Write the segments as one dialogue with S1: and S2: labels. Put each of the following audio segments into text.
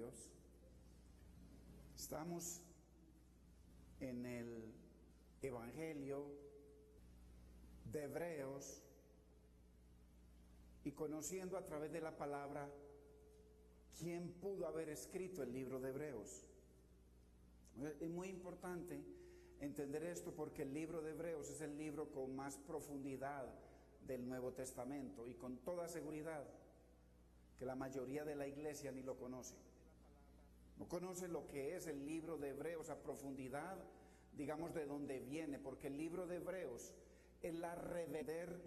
S1: Dios. Estamos en el Evangelio de Hebreos y conociendo a través de la palabra quién pudo haber escrito el libro de Hebreos. Es muy importante entender esto porque el libro de Hebreos es el libro con más profundidad del Nuevo Testamento y con toda seguridad que la mayoría de la iglesia ni lo conoce. No conoce lo que es el libro de Hebreos a profundidad, digamos, de dónde viene, porque el libro de Hebreos es la revelación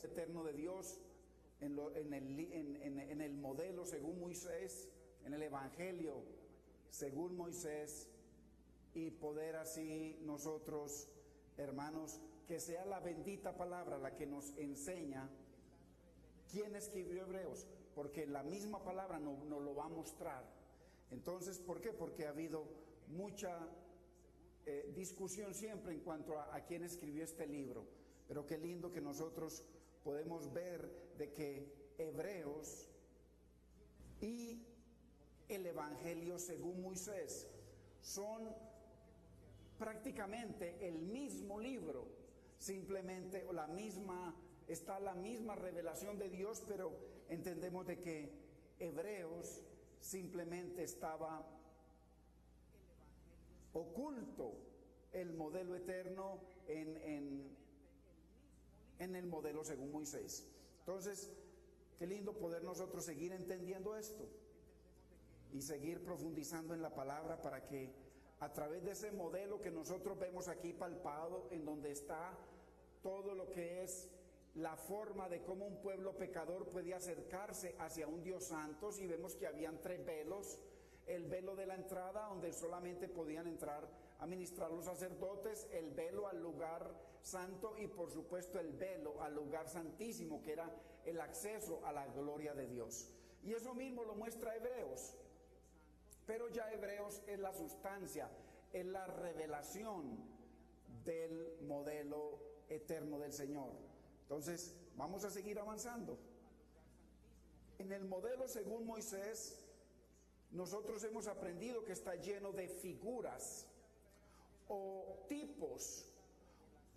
S1: eterno de Dios en el modelo según Moisés, en el Evangelio según Moisés, y poder así nosotros, hermanos, que sea la bendita palabra la que nos enseña quién escribió Hebreos, porque la misma palabra nos lo va a mostrar. Entonces, ¿por qué? Porque ha habido mucha discusión siempre en cuanto a quién escribió este libro, pero qué lindo que nosotros podemos ver de que Hebreos y el Evangelio según Moisés son prácticamente el mismo libro, simplemente está la misma revelación de Dios, pero entendemos de que Hebreos simplemente estaba oculto el modelo eterno en el modelo según Moisés. Entonces, qué lindo poder nosotros seguir entendiendo esto y seguir profundizando en la palabra para que a través de ese modelo que nosotros vemos aquí palpado, en donde está todo lo que es la forma de cómo un pueblo pecador puede acercarse hacia un Dios santo, y vemos que habían 3 velos: el velo de la entrada, donde solamente podían entrar a ministrar los sacerdotes; el velo al lugar santo; y por supuesto el velo al lugar santísimo, que era el acceso a la gloria de Dios. Y eso mismo lo muestra Hebreos, pero ya Hebreos es la sustancia, es la revelación del modelo eterno del Señor. Entonces, vamos a seguir avanzando. En el modelo según Moisés, nosotros hemos aprendido que está lleno de figuras o tipos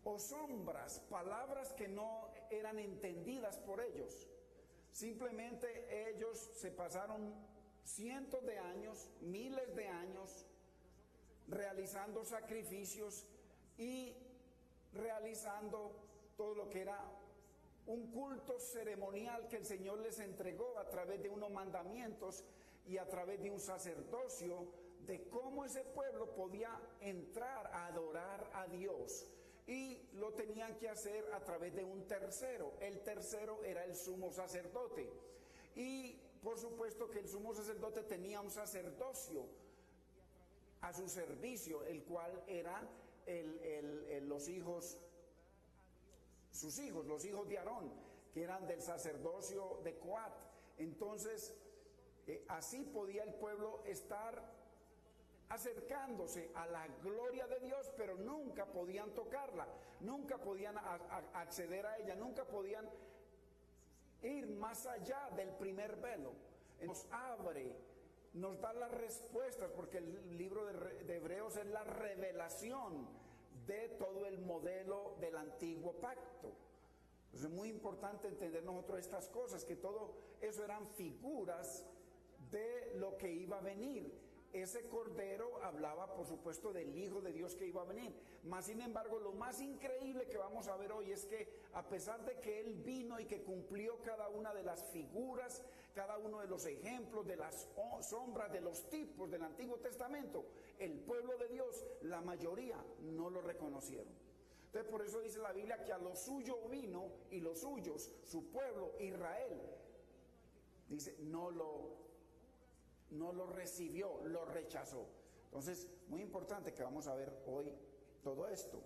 S1: o sombras, palabras que no eran entendidas por ellos. Simplemente ellos se pasaron cientos de años, miles de años, realizando sacrificios y realizando todo lo que era un culto ceremonial que el Señor les entregó a través de unos mandamientos y a través de un sacerdocio, de cómo ese pueblo podía entrar a adorar a Dios. Y lo tenían que hacer a través de un tercero. El tercero era el sumo sacerdote. Y por supuesto que el sumo sacerdote tenía un sacerdocio a su servicio, el cual era los hijos de Aarón, que eran del sacerdocio de Coat. Entonces, así podía el pueblo estar acercándose a la gloria de Dios, pero nunca podían tocarla, nunca podían acceder a ella, nunca podían ir más allá del primer velo. Nos abre, nos da las respuestas, porque el libro de Hebreos es la revelación de todo el modelo del antiguo pacto. Entonces es muy importante entender nosotros estas cosas, que todo eso eran figuras de lo que iba a venir. Ese cordero hablaba, por supuesto, del Hijo de Dios que iba a venir. Mas, sin embargo, lo más increíble que vamos a ver hoy es que, a pesar de que Él vino y que cumplió cada una de las figuras, cada uno de los ejemplos, de las sombras, de los tipos del Antiguo Testamento, el pueblo de Dios, la mayoría, no lo reconocieron. Entonces, por eso dice la Biblia que a lo suyo vino, y los suyos, su pueblo, Israel, dice, no lo recibió, lo rechazó. Entonces, muy importante que vamos a ver hoy todo esto.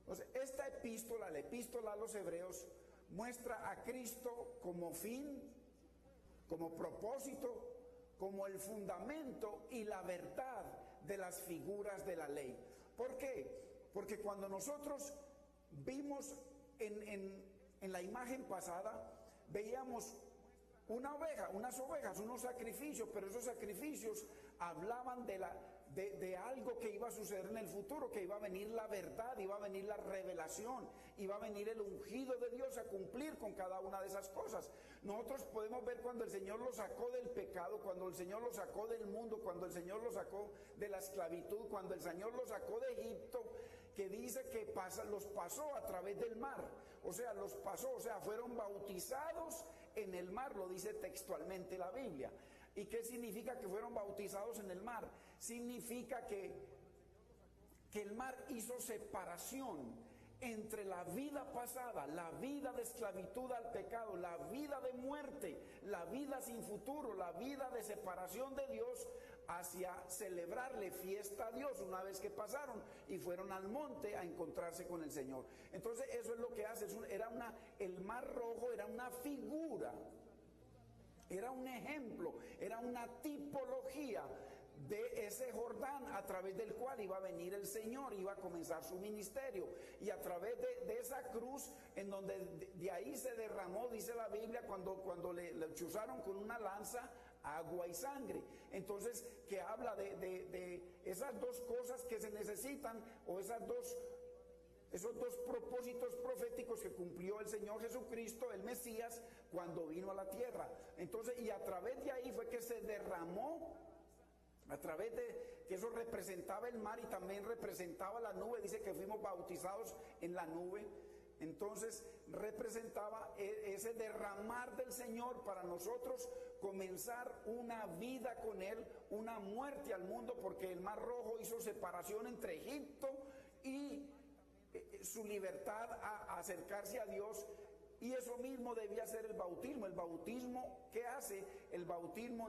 S1: Entonces, esta epístola, la epístola a los Hebreos, muestra a Cristo como fin, como propósito, como el fundamento y la verdad de las figuras de la ley. ¿Por qué? Porque cuando nosotros vimos en la imagen pasada, veíamos una oveja, unas ovejas, unos sacrificios, pero esos sacrificios hablaban de algo que iba a suceder en el futuro, que iba a venir la verdad, iba a venir la revelación, iba a venir el ungido de Dios a cumplir con cada una de esas cosas. Nosotros podemos ver cuando el Señor los sacó del pecado, cuando el Señor los sacó del mundo, cuando el Señor los sacó de la esclavitud, cuando el Señor los sacó de Egipto, que dice que los pasó a través del mar, o sea, los pasó, o sea, fueron bautizados en el mar, lo dice textualmente la Biblia. ¿Y qué significa que fueron bautizados en el mar? Significa que el mar hizo separación entre la vida pasada, la vida de esclavitud al pecado, la vida de muerte, la vida sin futuro, la vida de separación de Dios, hacia celebrarle fiesta a Dios una vez que pasaron y fueron al monte a encontrarse con el Señor. Entonces eso es lo que hace, el Mar Rojo era una figura, era un ejemplo, era una tipología de ese Jordán a través del cual iba a venir el Señor, iba a comenzar su ministerio, y a través de esa cruz, en donde de ahí se derramó, dice la Biblia, cuando le chuzaron con una lanza agua y sangre. Entonces, que habla de esas dos cosas que se necesitan, o esos dos propósitos proféticos que cumplió el Señor Jesucristo, el Mesías, cuando vino a la tierra. Entonces, y a través de ahí fue que se derramó, a través de que eso representaba el mar y también representaba la nube. Dice que fuimos bautizados en la nube. Entonces representaba ese derramar del Señor para nosotros comenzar una vida con Él, una muerte al mundo, porque el Mar Rojo hizo separación entre Egipto y su libertad a acercarse a Dios. Y eso mismo debía ser el bautismo. El bautismo, ¿qué hace? El bautismo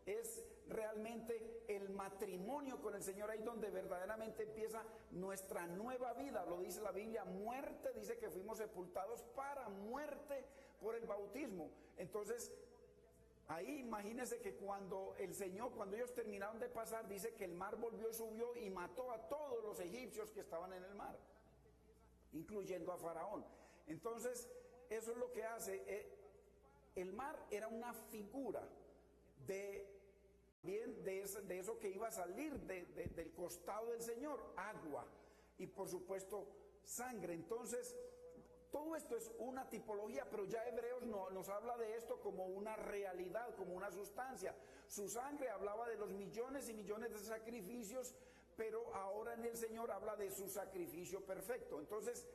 S1: es realmente el matrimonio con el Señor, ahí donde verdaderamente empieza nuestra nueva vida. Lo dice la Biblia, muerte, dice que fuimos sepultados para muerte por el bautismo. Entonces, ahí imagínense que cuando ellos terminaron de pasar, dice que el mar volvió y subió y mató a todos los egipcios que estaban en el mar, incluyendo a Faraón. Entonces, eso es lo que hace. El mar era una figura de eso que iba a salir del costado del Señor, agua y por supuesto sangre. Entonces todo esto es una tipología, pero ya Hebreos nos habla de esto como una realidad, como una sustancia. Su sangre hablaba de los millones y millones de sacrificios, pero ahora en el Señor habla de su sacrificio perfecto. Entonces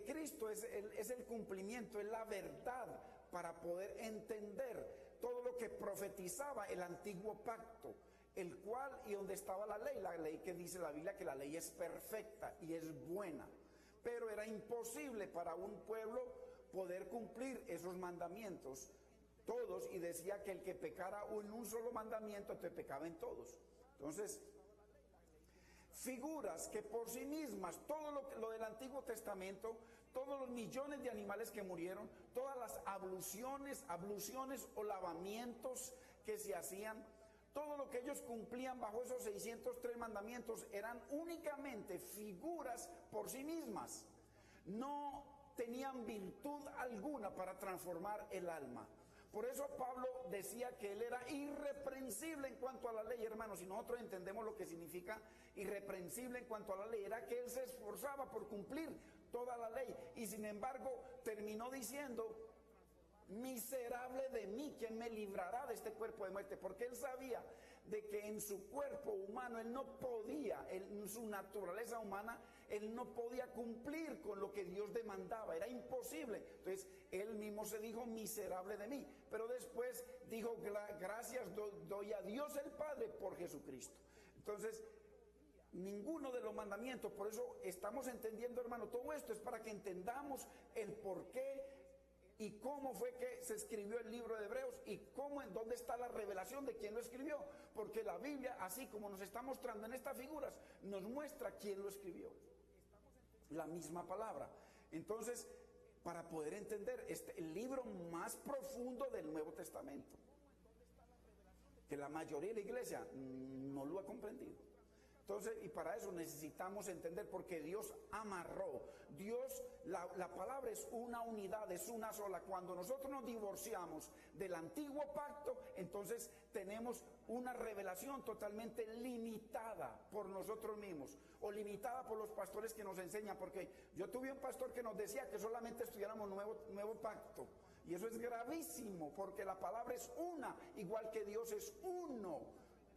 S1: Cristo es el cumplimiento, es la verdad para poder entender todo lo que profetizaba el antiguo pacto, el cual y donde estaba la ley que dice la Biblia que la ley es perfecta y es buena, pero era imposible para un pueblo poder cumplir esos mandamientos todos, y decía que el que pecara en un solo mandamiento te pecaba en todos. Entonces, figuras que por sí mismas, todo lo del Antiguo Testamento, todos los millones de animales que murieron, todas las abluciones o lavamientos que se hacían, todo lo que ellos cumplían bajo esos 603 mandamientos eran únicamente figuras por sí mismas. No tenían virtud alguna para transformar el alma. Por eso Pablo decía que él era irreprensible en cuanto a la ley, hermanos. Si nosotros entendemos lo que significa irreprensible en cuanto a la ley, era que él se esforzaba por cumplir toda la ley, y sin embargo terminó diciendo: miserable de mí, ¿quién me librará de este cuerpo de muerte? Porque él sabía de que en su cuerpo humano él no podía, en su naturaleza humana, él no podía cumplir con lo que Dios demandaba, era imposible. Entonces él mismo se dijo: miserable de mí. Pero después dijo: gracias doy a Dios el Padre por Jesucristo. Entonces, ninguno de los mandamientos, por eso estamos entendiendo, hermano, todo esto es para que entendamos el por qué y cómo fue que se escribió el libro de Hebreos, y en dónde está la revelación de quién lo escribió, porque la Biblia, así como nos está mostrando en estas figuras, nos muestra quién lo escribió, la misma palabra. Entonces, para poder entender el libro más profundo del Nuevo Testamento, que la mayoría de la iglesia no lo ha comprendido. Entonces, y para eso necesitamos entender, porque Dios amarró, Dios La palabra es una unidad, es una sola. Cuando nosotros nos divorciamos del antiguo pacto, entonces tenemos una revelación totalmente limitada por nosotros mismos o limitada por los pastores que nos enseñan, porque yo tuve un pastor que nos decía que solamente estudiáramos nuevo pacto, y eso es gravísimo, porque la palabra es una, igual que Dios es uno,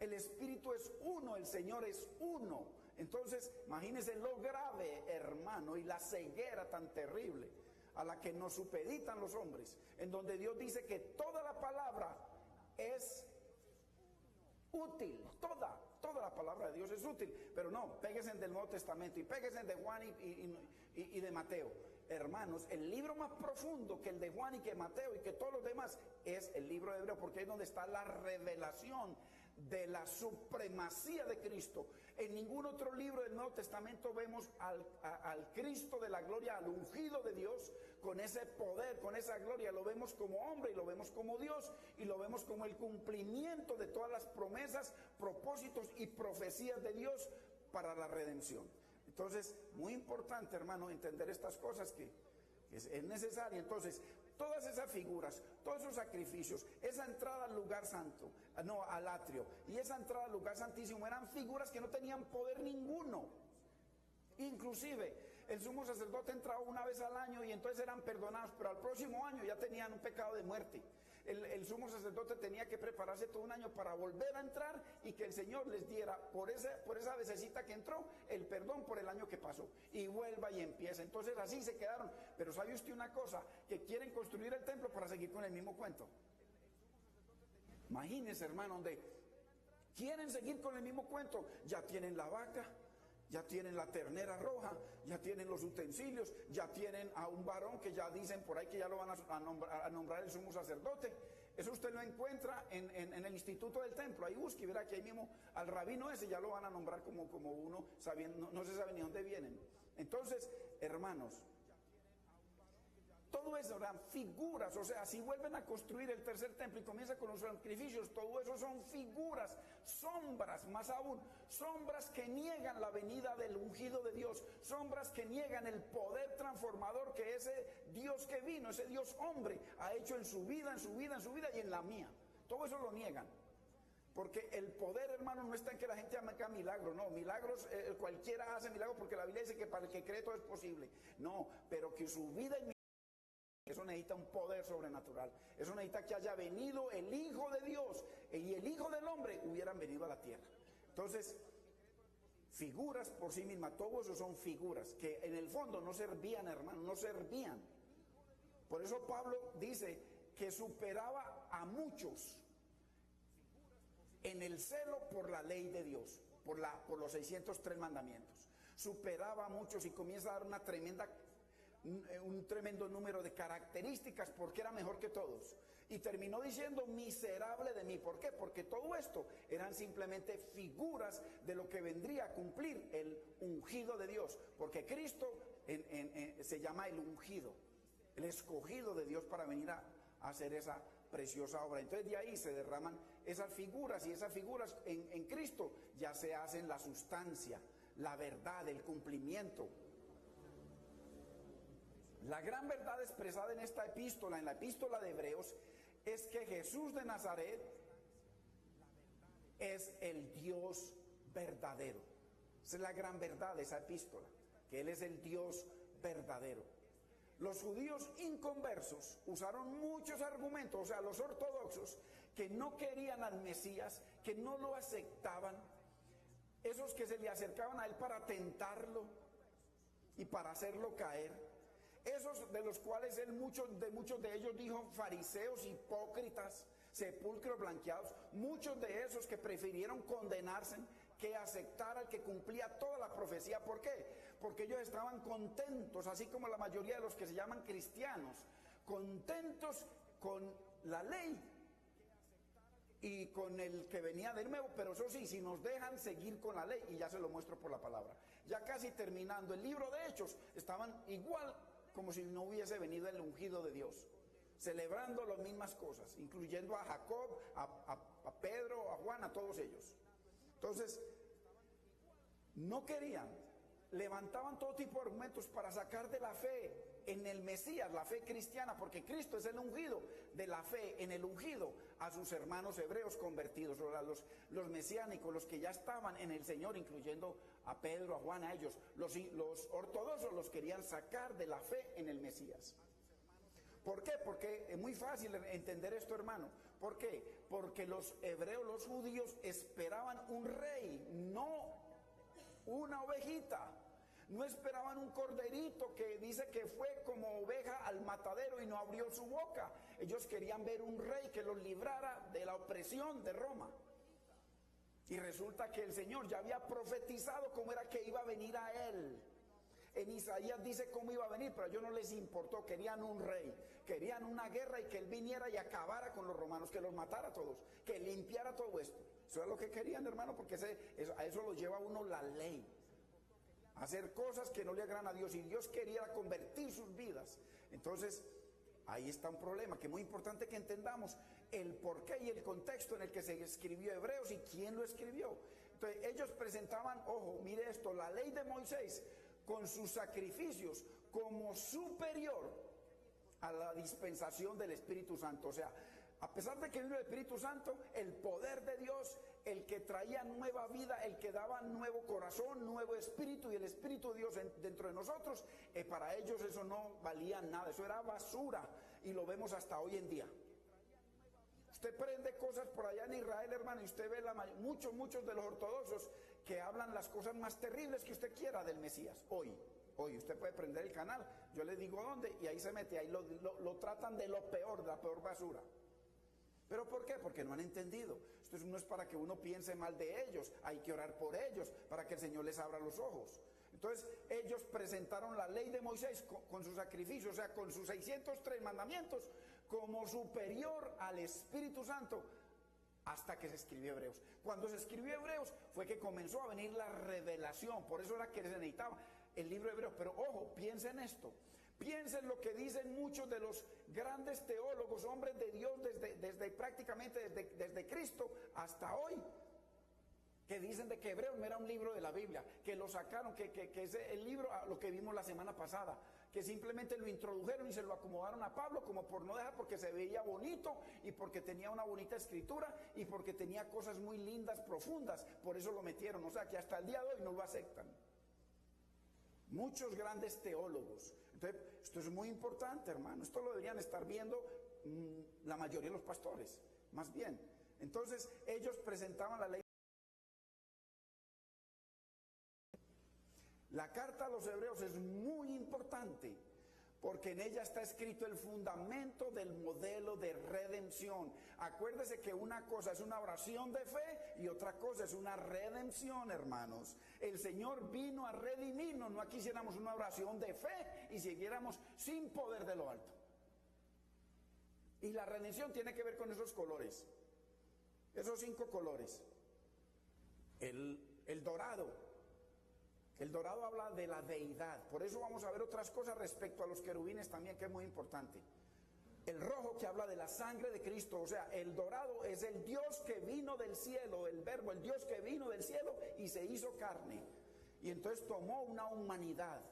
S1: el Espíritu es uno, el Señor es uno. Entonces, imagínense lo grave, hermano, y la ceguera tan terrible a la que nos supeditan los hombres, en donde Dios dice que toda la palabra es útil, toda la palabra de Dios es útil, pero no, péguense del Nuevo Testamento y péguense de Juan y de Mateo. Hermanos, el libro más profundo que el de Juan y que Mateo y que todos los demás es el libro de Hebreo, porque es donde está la revelación de la supremacía de Cristo. En ningún otro libro del Nuevo Testamento vemos al Cristo de la gloria, al ungido de Dios, con ese poder, con esa gloria. Lo vemos como hombre y lo vemos como Dios y lo vemos como el cumplimiento de todas las promesas, propósitos y profecías de Dios para la redención. Entonces, muy importante, hermano, entender estas cosas que es necesaria. Entonces, todas esas figuras, todos esos sacrificios, esa entrada al lugar santo, no, al atrio, y esa entrada al lugar santísimo eran figuras que no tenían poder ninguno. Inclusive, el sumo sacerdote entraba una vez al año y entonces eran perdonados, pero al próximo año ya tenían un pecado de muerte. El sumo sacerdote tenía que prepararse todo un año para volver a entrar y que el Señor les diera por esa vecesita que entró el perdón por el año que pasó, y vuelva y empieza. Entonces así se quedaron. Pero ¿sabe usted una cosa? Que quieren construir el templo para seguir con el mismo cuento. Imagínense, hermano, donde quieren seguir con el mismo cuento. Ya tienen la vaca, ya tienen la ternera roja, ya tienen los utensilios, ya tienen a un varón que ya dicen por ahí que ya lo van a nombrar el sumo sacerdote. Eso usted lo encuentra en el instituto del templo. Ahí busque y verá que ahí mismo al rabino ese ya lo van a nombrar como uno, sabiendo, no se sabe ni dónde vienen. Entonces, hermanos, todo eso eran figuras. O sea, si vuelven a construir el tercer templo y comienza con los sacrificios, todo eso son figuras, sombras, más aún, sombras que niegan la venida del ungido de Dios, sombras que niegan el poder transformador que ese Dios que vino, ese Dios hombre, ha hecho en su vida y en la mía. Todo eso lo niegan. Porque el poder, hermano, no está en que la gente haga milagros, no, milagros, cualquiera hace milagros, porque la Biblia dice que para el que cree todo es posible. No, pero que su vida y eso necesita un poder sobrenatural. Eso necesita que haya venido el Hijo de Dios y el Hijo del Hombre hubieran venido a la tierra. Entonces, figuras por sí mismas, todo eso son figuras que en el fondo no servían, hermano, no servían. Por eso Pablo dice que superaba a muchos en el celo por la ley de Dios, por los 603 mandamientos. Superaba a muchos y comienza a dar un tremendo número de características porque era mejor que todos. Y terminó diciendo miserable de mí. ¿Por qué? Porque todo esto eran simplemente figuras de lo que vendría a cumplir el ungido de Dios. Porque Cristo se llama el ungido, el escogido de Dios para venir a hacer esa preciosa obra. Entonces de ahí se derraman esas figuras, y esas figuras en Cristo ya se hacen la sustancia, la verdad, el cumplimiento. La gran verdad expresada en esta epístola, en la epístola de Hebreos, es que Jesús de Nazaret es el Dios verdadero. Esa es la gran verdad de esa epístola, que Él es el Dios verdadero. Los judíos inconversos usaron muchos argumentos, o sea, los ortodoxos, que no querían al Mesías, que no lo aceptaban, esos que se le acercaban a Él para tentarlo y para hacerlo caer. Esos de los cuales muchos de ellos dijo fariseos, hipócritas, sepulcros blanqueados. Muchos de esos que prefirieron condenarse que aceptar al que cumplía toda la profecía. ¿Por qué? Porque ellos estaban contentos, así como la mayoría de los que se llaman cristianos, contentos con la ley y con el que venía de nuevo, pero eso sí, si nos dejan seguir con la ley, y ya se lo muestro por la palabra. Ya casi terminando el libro de Hechos, estaban igual como si no hubiese venido el ungido de Dios, celebrando las mismas cosas, incluyendo a Jacob, a Pedro, a Juan, a todos ellos. Entonces, no querían levantaban todo tipo de argumentos para sacar de la fe en el Mesías, la fe cristiana, porque Cristo es el ungido, de la fe en el ungido, a sus hermanos hebreos convertidos, o a los mesiánicos, los que ya estaban en el Señor, incluyendo a Pedro, a Juan, a ellos. Los ortodoxos los querían sacar de la fe en el Mesías. ¿Por qué? Porque es muy fácil entender esto, hermano. ¿Por qué? Porque los hebreos, los judíos, esperaban un rey, no una ovejita. No esperaban un corderito que dice que fue como oveja al matadero y no abrió su boca. Ellos querían ver un rey que los librara de la opresión de Roma. Y resulta que el Señor ya había profetizado cómo era que iba a venir a él. En Isaías dice cómo iba a venir, pero a ellos no les importó. Querían un rey, querían una guerra y que él viniera y acabara con los romanos, que los matara a todos, que limpiara todo esto. Eso es lo que querían, hermano, porque a eso lo lleva a uno la ley. Hacer cosas que no le agradan a Dios, y Dios quería convertir sus vidas. Entonces, ahí está un problema que es muy importante que entendamos el porqué y el contexto en el que se escribió Hebreos y quién lo escribió. Entonces, ellos presentaban, ojo, mire esto, la ley de Moisés con sus sacrificios como superior a la dispensación del Espíritu Santo. O sea, a pesar de que vino el Espíritu Santo, el poder de Dios, el que traía nueva vida, el que daba nuevo corazón, nuevo espíritu, y el Espíritu de Dios dentro de nosotros, para ellos eso no valía nada, eso era basura, y lo vemos hasta hoy en día. Usted prende cosas por allá en Israel, hermano, y usted ve muchos de los ortodoxos que hablan las cosas más terribles que usted quiera del Mesías. Hoy usted puede prender el canal, yo le digo dónde, y ahí se mete, ahí lo tratan de lo peor, de la peor basura. ¿Pero por qué? Porque no han entendido. Esto no es para que uno piense mal de ellos, hay que orar por ellos, para que el Señor les abra los ojos. Entonces ellos presentaron la ley de Moisés con su sacrificio, o sea, con sus 603 mandamientos, como superior al Espíritu Santo, hasta que se escribió Hebreos. Cuando se escribió Hebreos fue que comenzó a venir la revelación, por eso era que se necesitaba el libro de Hebreos. Pero ojo, piensen esto. Piensen lo que dicen muchos de los grandes teólogos, hombres de Dios, desde Cristo hasta hoy, que dicen de que Hebreos no era un libro de la Biblia, que lo sacaron, que es el libro, lo que vimos la semana pasada, que simplemente lo introdujeron y se lo acomodaron a Pablo como por no dejar, porque se veía bonito y porque tenía una bonita escritura y porque tenía cosas muy lindas, profundas, por eso lo metieron. O sea que hasta el día de hoy no lo aceptan. Muchos grandes teólogos. Entonces, esto es muy importante, hermano. Esto lo deberían estar viendo la mayoría de los pastores, más bien. Entonces, ellos presentaban la ley. La carta a los hebreos es muy importante porque en ella está escrito el fundamento del modelo de redención. Acuérdese que una cosa es una oración de fe y otra cosa es una redención, hermanos. El Señor vino a redimirnos, no a que hiciéramos una oración de fe y siguiéramos sin poder de lo alto. Y la redención tiene que ver con esos colores, esos 5 colores. El dorado. El dorado habla de la deidad, por eso vamos a ver otras cosas respecto a los querubines también, que es muy importante. El rojo, que habla de la sangre de Cristo, o sea, el dorado es el Dios que vino del cielo, el verbo, el Dios que vino del cielo y se hizo carne. Y entonces tomó una humanidad,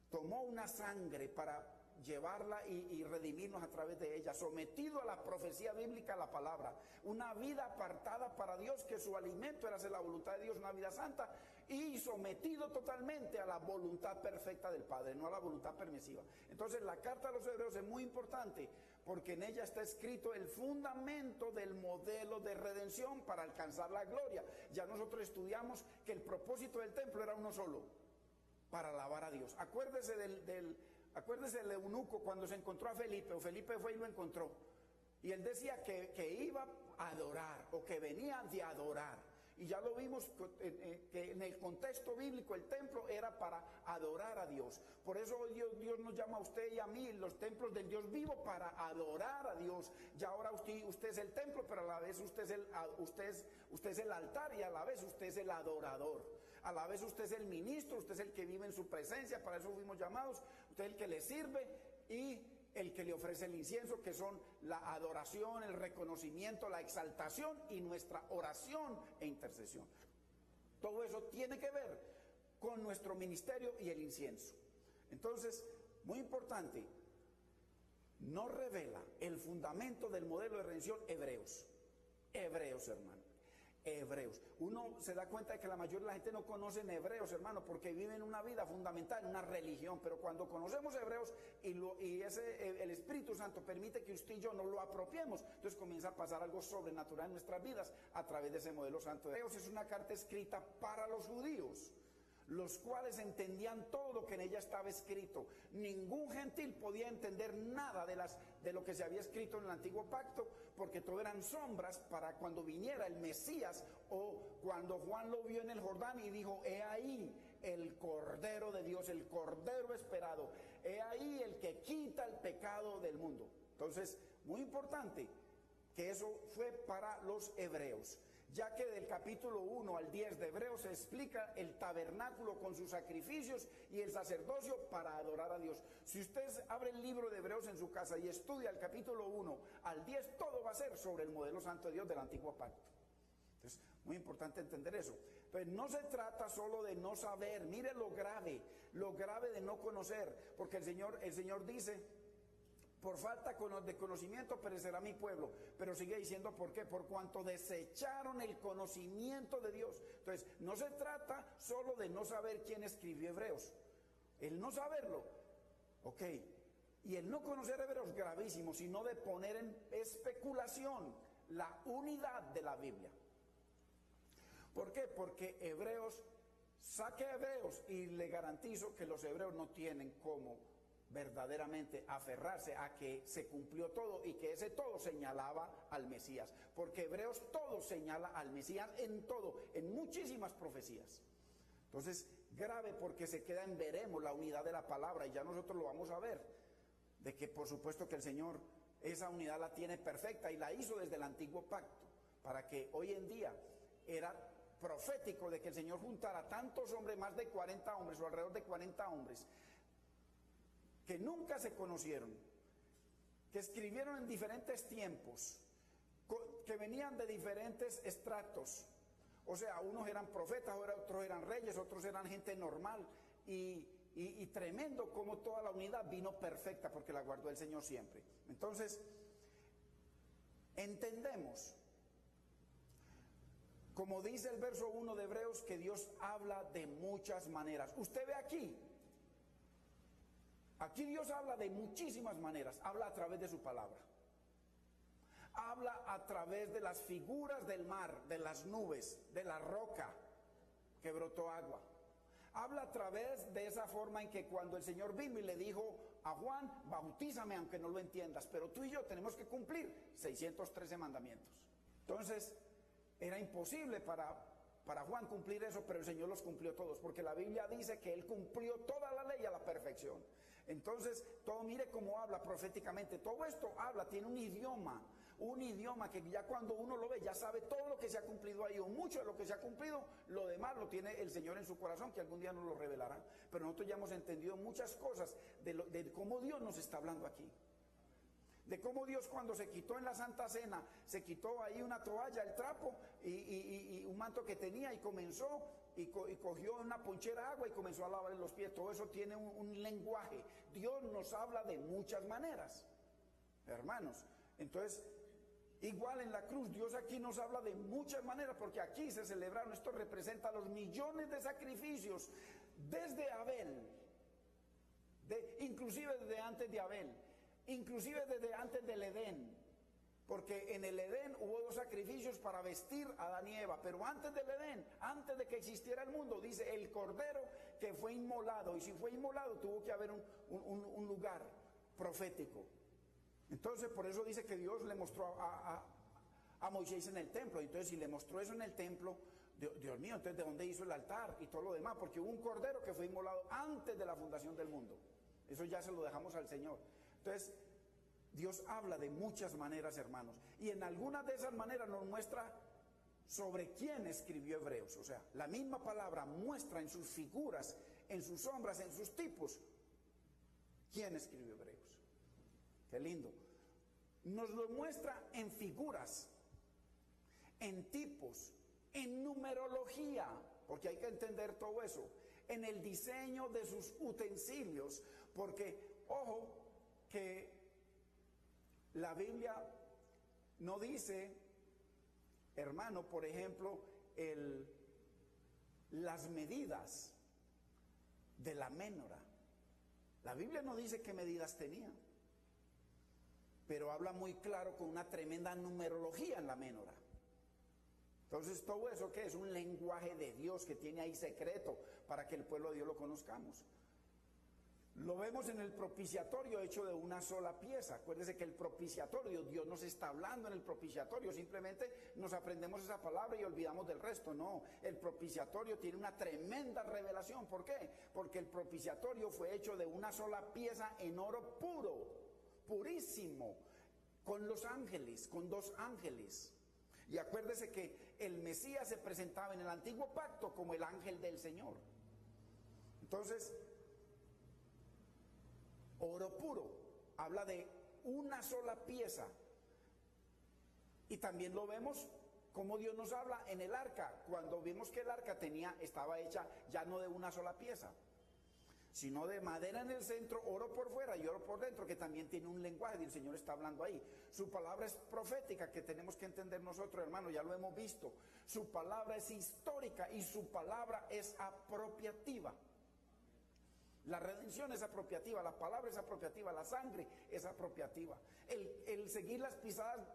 S1: tomó una sangre para llevarla y redimirnos a través de ella, sometido a la profecía bíblica, a la palabra, una vida apartada para Dios, que su alimento era hacer la voluntad de Dios, una vida santa, y sometido totalmente a la voluntad perfecta del Padre, no a la voluntad permisiva. Entonces la carta a los hebreos es muy importante porque en ella está escrito el fundamento del modelo de redención para alcanzar la gloria. Ya nosotros estudiamos que el propósito del templo era uno solo, para alabar a Dios. Acuérdese del eunuco cuando se encontró a Felipe, o Felipe fue y lo encontró, y él decía que iba a adorar, o que venía de adorar. Y ya lo vimos que en el contexto bíblico el templo era para adorar a Dios. Por eso hoy Dios nos llama a usted y a mí los templos del Dios vivo, para adorar a Dios. Ya ahora usted es el templo, pero a la vez usted es el altar, y a la vez usted es el adorador. A la vez usted es el ministro, usted es el que vive en su presencia, para eso fuimos llamados. Usted es el que le sirve y el que le ofrece el incienso, que son la adoración, el reconocimiento, la exaltación y nuestra oración e intercesión. Todo eso tiene que ver con nuestro ministerio y el incienso. Entonces, muy importante, nos revela el fundamento del modelo de redención Hebreos. Hebreos, hermano. Hebreos. Uno se da cuenta de que la mayoría de la gente no conoce Hebreos, hermano, porque viven una vida fundamental, una religión. Pero cuando conocemos Hebreos el Espíritu Santo permite que usted y yo nos lo apropiemos, entonces comienza a pasar algo sobrenatural en nuestras vidas a través de ese modelo santo. Hebreos es una carta escrita para los judíos, los cuales entendían todo lo que en ella estaba escrito. Ningún gentil podía entender nada de lo que se había escrito en el antiguo pacto, porque todo eran sombras para cuando viniera el Mesías, o cuando Juan lo vio en el Jordán y dijo: he ahí el Cordero de Dios, el Cordero esperado, he ahí el que quita el pecado del mundo. Entonces, muy importante que eso fue para los hebreos, ya que del capítulo 1 al 10 de Hebreos se explica el tabernáculo con sus sacrificios y el sacerdocio para adorar a Dios. Si usted abre el libro de Hebreos en su casa y estudia el capítulo 1 al 10, todo va a ser sobre el modelo santo de Dios del antiguo pacto. Entonces, muy importante entender eso. Entonces, no se trata solo de no saber. Mire lo grave de no conocer, porque el Señor dice: por falta de conocimiento perecerá mi pueblo. Pero sigue diciendo ¿por qué? Por cuanto desecharon el conocimiento de Dios. Entonces, no se trata solo de no saber quién escribió Hebreos. El no saberlo, ok, y el no conocer Hebreos, gravísimo, sino de poner en especulación la unidad de la Biblia. ¿Por qué? Porque saque Hebreos y le garantizo que los hebreos no tienen cómo verdaderamente aferrarse a que se cumplió todo y que ese todo señalaba al Mesías, porque Hebreos todo señala al Mesías en todo, en muchísimas profecías. Entonces, grave, porque se queda en veremos la unidad de la palabra, y ya nosotros lo vamos a ver, de que por supuesto que el Señor esa unidad la tiene perfecta y la hizo desde el antiguo pacto, para que hoy en día era profético de que el Señor juntara tantos hombres, más de 40 hombres o alrededor de 40 hombres, que nunca se conocieron, que escribieron en diferentes tiempos, que venían de diferentes estratos. O sea, unos eran profetas, otros eran reyes, otros eran gente normal, y tremendo como toda la unidad vino perfecta, porque la guardó el Señor siempre. Entonces, entendemos, como dice el verso 1 de Hebreos, que Dios habla de muchas maneras. Usted ve aquí Dios habla de muchísimas maneras. Habla a través de su palabra, habla a través de las figuras del mar, de las nubes, de la roca que brotó agua. Habla a través de esa forma en que cuando el Señor vino y le dijo a Juan: bautízame aunque no lo entiendas, pero tú y yo tenemos que cumplir 613 mandamientos. Entonces, era imposible para Juan cumplir eso, pero el Señor los cumplió todos, porque la Biblia dice que Él cumplió toda la ley a la perfección. Entonces, todo, mire cómo habla proféticamente. Todo esto habla, tiene un idioma que ya cuando uno lo ve, ya sabe todo lo que se ha cumplido ahí, o mucho de lo que se ha cumplido. Lo demás lo tiene el Señor en su corazón, que algún día nos lo revelará. Pero nosotros ya hemos entendido muchas cosas de cómo Dios nos está hablando aquí. De cómo Dios, cuando se quitó en la Santa Cena, se quitó ahí una toalla, el trapo y un manto que tenía, y comenzó y cogió una ponchera de agua y comenzó a lavar los pies. Todo eso tiene un lenguaje. Dios nos habla de muchas maneras, hermanos. Entonces, igual en la cruz, Dios aquí nos habla de muchas maneras, porque aquí se celebraron, esto representa los millones de sacrificios desde Abel, inclusive desde antes de Abel, inclusive desde antes del Edén, porque en el Edén hubo 2 sacrificios para vestir a Adán y Eva, pero antes del Edén, antes de que existiera el mundo, dice el Cordero que fue inmolado, y si fue inmolado tuvo que haber un lugar profético. Entonces, por eso dice que Dios le mostró a Moisés en el templo. Entonces, si le mostró eso en el templo, Dios mío, entonces ¿de dónde hizo el altar y todo lo demás? Porque hubo un Cordero que fue inmolado antes de la fundación del mundo. Eso ya se lo dejamos al Señor. Entonces, Dios habla de muchas maneras, hermanos, y en algunas de esas maneras nos muestra sobre quién escribió Hebreos. O sea, la misma palabra muestra en sus figuras, en sus sombras, en sus tipos, quién escribió Hebreos. Qué lindo. Nos lo muestra en figuras, en tipos, en numerología, porque hay que entender todo eso, en el diseño de sus utensilios, porque, ojo, que la Biblia no dice, hermano, por ejemplo, las medidas de la menorá. La Biblia no dice qué medidas tenía, pero habla muy claro con una tremenda numerología en la menorá. Entonces, todo eso que es un lenguaje de Dios que tiene ahí secreto para que el pueblo de Dios lo conozcamos. Lo vemos en el propiciatorio hecho de una sola pieza. Acuérdese que el propiciatorio, Dios nos está hablando en el propiciatorio, simplemente nos aprendemos esa palabra y olvidamos del resto. No, el propiciatorio tiene una tremenda revelación. ¿Por qué? Porque el propiciatorio fue hecho de una sola pieza en oro puro, purísimo, con los ángeles, con 2 ángeles. Y acuérdese que el Mesías se presentaba en el antiguo pacto como el ángel del Señor. Entonces, oro puro, habla de una sola pieza. Y también lo vemos como Dios nos habla en el arca, cuando vimos que el arca estaba hecha ya no de una sola pieza, sino de madera en el centro, oro por fuera y oro por dentro, que también tiene un lenguaje, y el Señor está hablando ahí. Su palabra es profética, que tenemos que entender nosotros, hermano, ya lo hemos visto. Su palabra es histórica y su palabra es apropiativa. La redención es apropiativa, la palabra es apropiativa, la sangre es apropiativa. El seguir las pisadas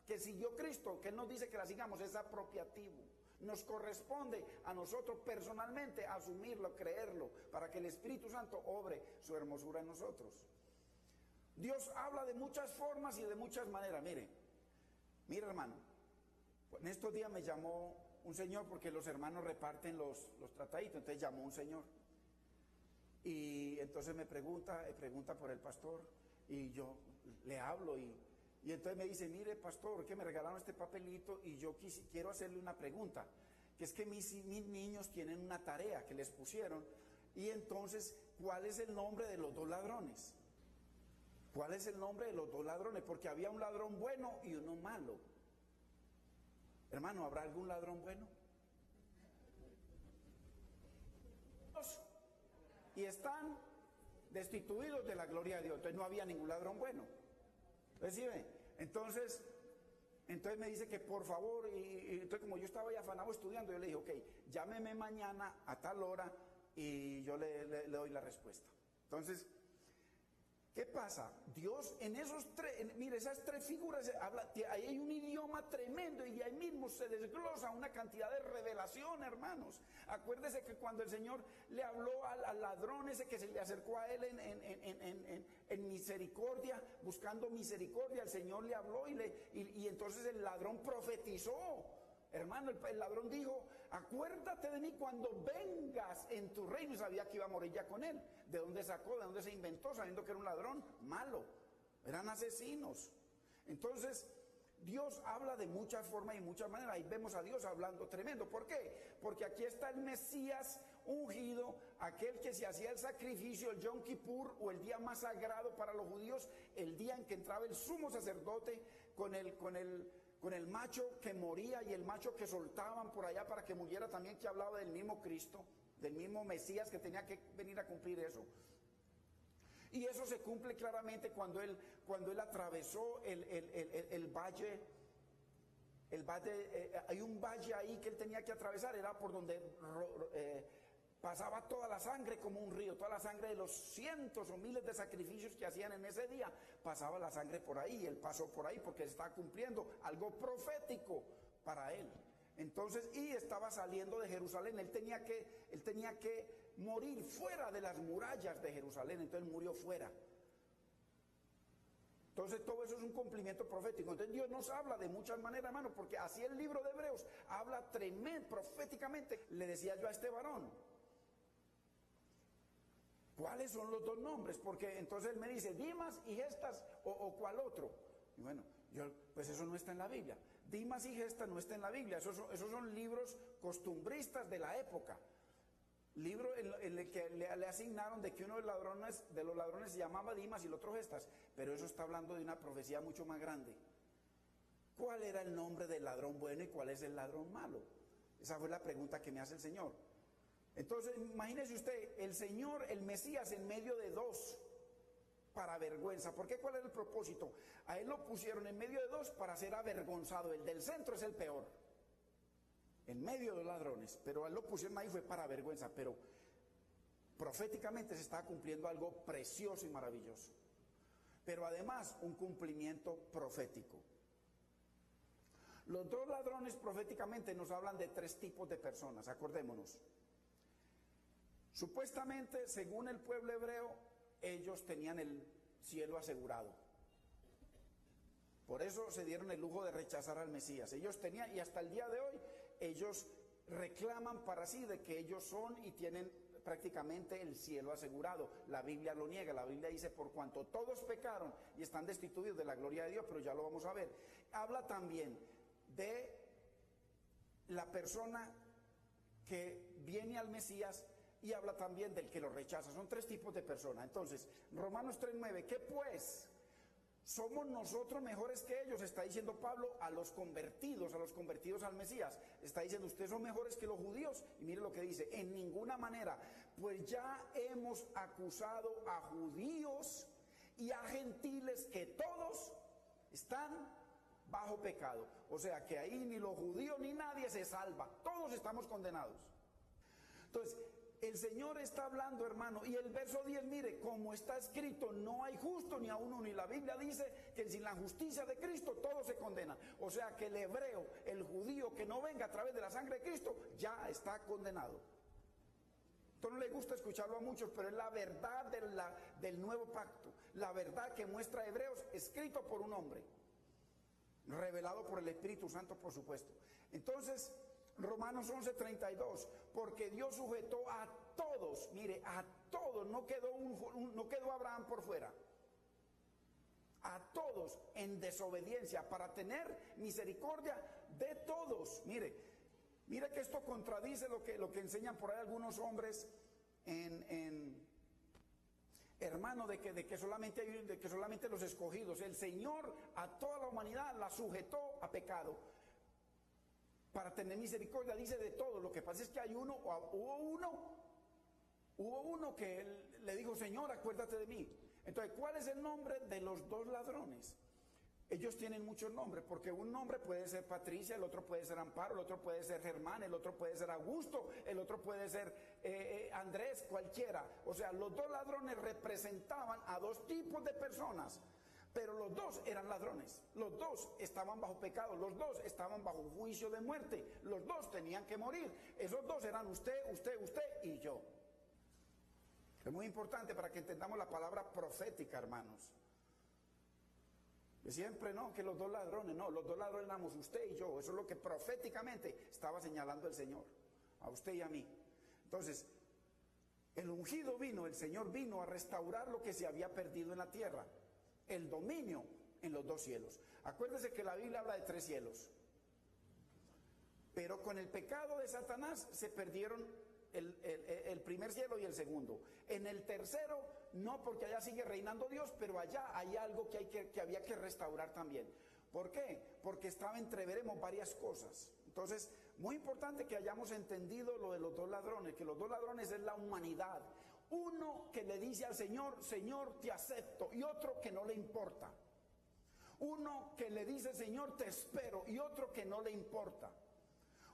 S1: que siguió Cristo, que Él nos dice que las sigamos, es apropiativo. Nos corresponde a nosotros personalmente asumirlo, creerlo, para que el Espíritu Santo obre su hermosura en nosotros. Dios habla de muchas formas y de muchas maneras. Mire hermano, en estos días me llamó un señor, porque los hermanos reparten los trataditos, entonces llamó un señor. Y entonces me pregunta por el pastor, y yo le hablo y entonces me dice, mire pastor, que me regalaron este papelito y yo quiero hacerle una pregunta, que es que mis niños tienen una tarea que les pusieron, y entonces, ¿cuál es el nombre de los 2 ladrones? ¿Cuál es el nombre de los 2 ladrones? Porque había un ladrón bueno y uno malo. Hermano, ¿habrá algún ladrón bueno? Y están destituidos de la gloria de Dios. Entonces no había ningún ladrón bueno. ¿Recibe? Entonces me dice que por favor, y entonces como yo estaba ya afanado estudiando, yo le dije, ok, llámeme mañana a tal hora y yo le doy la respuesta. Entonces, ¿qué pasa? Dios en esos 3, mire, esas 3 figuras, ahí hay un idioma tremendo y de ahí mismo se desglosa una cantidad de revelación, hermanos. Acuérdese que cuando el Señor le habló al ladrón ese que se le acercó a él en misericordia, buscando misericordia, el Señor le habló y entonces el ladrón profetizó. Hermano, el ladrón dijo, acuérdate de mí cuando vengas en tu reino. Y sabía que iba a morir ya con él. ¿De dónde sacó? ¿De dónde se inventó? Sabiendo que era un ladrón malo. Eran asesinos. Entonces, Dios habla de muchas formas y muchas maneras. Ahí vemos a Dios hablando tremendo. ¿Por qué? Porque aquí está el Mesías ungido, aquel que se hacía el sacrificio, el Yom Kippur, o el día más sagrado para los judíos, el día en que entraba el sumo sacerdote con el macho que moría y el macho que soltaban por allá para que muriera también, que hablaba del mismo Cristo, del mismo Mesías que tenía que venir a cumplir eso. Y eso se cumple claramente cuando él atravesó el valle. Hay un valle ahí que él tenía que atravesar, era por donde pasaba toda la sangre como un río, toda la sangre de los cientos o miles de sacrificios que hacían en ese día, pasaba la sangre por ahí, él pasó por ahí porque estaba cumpliendo algo profético para él. Entonces, y estaba saliendo de Jerusalén, él tenía que morir fuera de las murallas de Jerusalén, entonces murió fuera. Entonces todo eso es un cumplimiento profético. Entonces Dios nos habla de muchas maneras, hermano, porque así el libro de Hebreos habla tremendo, proféticamente. Le decía yo a este varón, ¿cuáles son los 2 nombres? Porque entonces él me dice, Dimas y Gestas, o ¿cuál otro? Y bueno, pues eso no está en la Biblia. Dimas y Gestas no está en la Biblia, esos son libros costumbristas de la época. Libro en el que le asignaron de que uno de los ladrones se llamaba Dimas y el otro Gestas, pero eso está hablando de una profecía mucho más grande. ¿Cuál era el nombre del ladrón bueno y cuál es el ladrón malo? Esa fue la pregunta que me hace el Señor. Entonces, imagínese usted, el Señor, el Mesías en medio de dos, para vergüenza. ¿Por qué? ¿Cuál era el propósito? A él lo pusieron en medio de dos para ser avergonzado. El del centro es el peor, en medio de los ladrones, pero a él lo pusieron ahí fue para vergüenza. Pero proféticamente se está cumpliendo algo precioso y maravilloso, pero además un cumplimiento profético. Los dos ladrones proféticamente nos hablan de tres tipos de personas, acordémonos. Supuestamente, según el pueblo hebreo, ellos tenían el cielo asegurado. Por eso se dieron el lujo de rechazar al Mesías. Ellos tenían, y hasta el día de hoy, ellos reclaman para sí de que ellos son y tienen prácticamente el cielo asegurado. La Biblia lo niega. La Biblia dice, por cuanto todos pecaron y están destituidos de la gloria de Dios, pero ya lo vamos a ver. Habla también de la persona que viene al Mesías y habla también del que lo rechaza. Son tres tipos de personas. Entonces, Romanos 3:9, ¿qué pues? ¿Somos nosotros mejores que ellos? Está diciendo Pablo a los convertidos al Mesías. Está diciendo, ustedes son mejores que los judíos. Y mire lo que dice, en ninguna manera, pues ya hemos acusado a judíos y a gentiles que todos están bajo pecado. O sea que ahí ni los judíos ni nadie se salva, todos estamos condenados. Entonces, el Señor está hablando, hermano, y el verso 10, mire, como está escrito, no hay justo ni a uno, ni la Biblia dice que sin la justicia de Cristo todos se condenan. O sea que el hebreo, el judío que no venga a través de la sangre de Cristo, ya está condenado. Esto no le gusta escucharlo a muchos, pero es la verdad del nuevo pacto, la verdad que muestra Hebreos, escrito por un hombre, revelado por el Espíritu Santo, por supuesto. Entonces, Romanos 11:32, porque Dios sujetó a todos, mire, a todos, no quedó Abraham por fuera, a todos en desobediencia para tener misericordia de todos. Mire que esto contradice lo que enseñan por ahí algunos hombres hermano, de que solamente los escogidos. El Señor a toda la humanidad la sujetó a pecado para tener misericordia, dice, de todo. Lo que pasa es que hubo uno que le dijo, Señor, acuérdate de mí. Entonces, ¿cuál es el nombre de los dos ladrones? Ellos tienen muchos nombres, porque un nombre puede ser Patricia, el otro puede ser Amparo, el otro puede ser Germán, el otro puede ser Augusto, el otro puede ser Andrés, cualquiera. O sea, los dos ladrones representaban a dos tipos de personas, pero los dos eran ladrones, los dos estaban bajo pecado, los dos estaban bajo juicio de muerte, los dos tenían que morir. Esos dos eran usted y yo. Es muy importante para que entendamos la palabra profética, hermanos. Que siempre no, que los dos ladrones, no, los dos ladrones éramos usted y yo. Eso es lo que proféticamente estaba señalando el Señor, a usted y a mí. Entonces, el ungido vino, el Señor vino a restaurar lo que se había perdido en la tierra, el dominio en los dos cielos. Acuérdese que la Biblia habla de tres cielos, pero con el pecado de Satanás se perdieron el primer cielo y el segundo. En el tercero, no, porque allá sigue reinando Dios, pero allá hay algo que había que restaurar también. ¿Por qué? Porque estaba entreveremos varias cosas. Entonces, muy importante que hayamos entendido lo de los dos ladrones, que los dos ladrones es la humanidad. Uno que le dice al Señor, Señor, te acepto, y otro que no le importa. Uno que le dice, Señor, te espero, y otro que no le importa.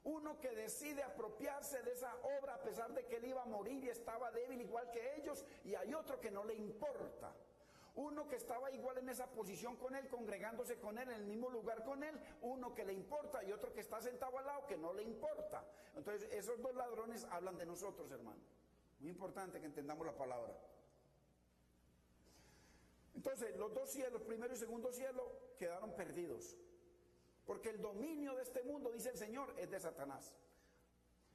S1: Uno que decide apropiarse de esa obra a pesar de que él iba a morir y estaba débil igual que ellos, y hay otro que no le importa. Uno que estaba igual en esa posición con él, congregándose con él, en el mismo lugar con él, uno que le importa y otro que está sentado al lado que no le importa. Entonces esos dos ladrones hablan de nosotros, hermano. Muy importante que entendamos la palabra. Entonces los dos cielos, primero y segundo cielo, quedaron perdidos. Porque el dominio de este mundo, dice el Señor, es de Satanás.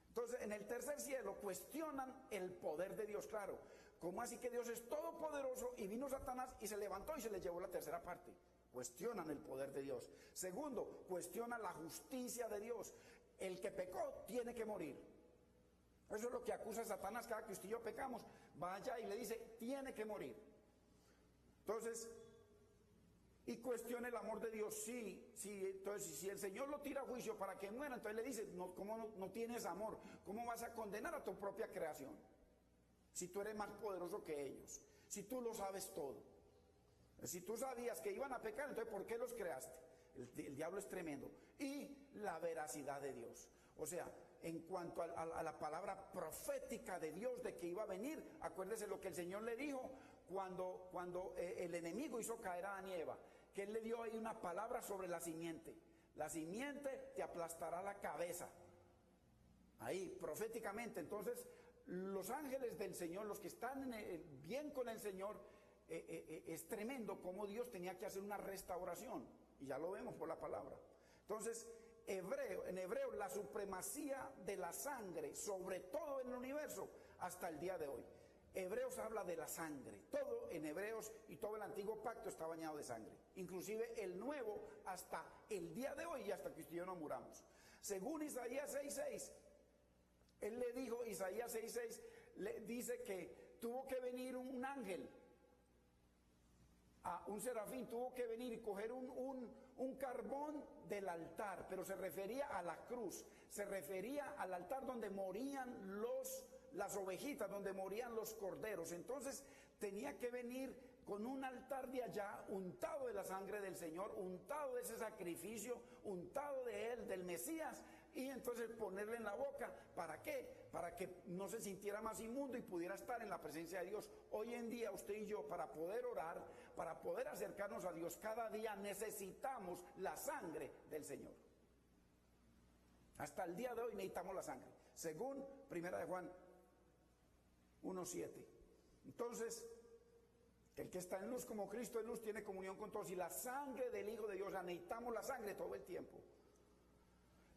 S1: Entonces, en el tercer cielo cuestionan el poder de Dios, claro. ¿Cómo así que Dios es todopoderoso y vino Satanás y se levantó y se le llevó la tercera parte? Cuestionan el poder de Dios. Segundo, cuestionan la justicia de Dios. El que pecó tiene que morir. Eso es lo que acusa Satanás cada que usted y yo pecamos. Va allá y le dice, tiene que morir. Entonces, y cuestiona el amor de Dios. Sí, entonces si el Señor lo tira a juicio para que muera, entonces le dice, no, ¿cómo no tienes amor? ¿Cómo vas a condenar a tu propia creación? Si tú eres más poderoso que ellos, si tú lo sabes todo. Si tú sabías que iban a pecar, entonces ¿por qué los creaste? El diablo es tremendo. Y la veracidad de Dios. O sea, en cuanto a la palabra profética de Dios de que iba a venir, acuérdese lo que el Señor le dijo cuando el enemigo hizo caer a Adán y Eva, que él le dio ahí una palabra sobre la simiente. La simiente te aplastará la cabeza. Ahí, proféticamente. Entonces, los ángeles del Señor, los que están bien con el Señor, es tremendo cómo Dios tenía que hacer una restauración. Y ya lo vemos por la palabra. Entonces, en hebreo, la supremacía de la sangre sobre todo en el universo hasta el día de hoy. Hebreos habla de la sangre. Todo en Hebreos y todo el antiguo pacto está bañado de sangre. Inclusive el nuevo hasta el día de hoy y hasta que usted y yo no muramos. Según Isaías 6:6, él le dijo, Isaías 6:6, le dice que tuvo que venir un ángel, un serafín, tuvo que venir y coger un carbón del altar, pero se refería a la cruz, se refería al altar donde morían las ovejitas, donde morían los corderos. Entonces tenía que venir con un altar de allá, untado de la sangre del Señor, untado de ese sacrificio, untado de él, del Mesías, y entonces ponerle en la boca. ¿Para qué? Para que no se sintiera más inmundo y pudiera estar en la presencia de Dios. Hoy en día usted y yo, para poder orar, para poder acercarnos a Dios cada día, necesitamos la sangre del Señor. Hasta el día de hoy necesitamos la sangre, según 1 de Juan 1:7. Entonces, el que está en luz como Cristo en luz tiene comunión con todos, y la sangre del Hijo de Dios, necesitamos la sangre todo el tiempo.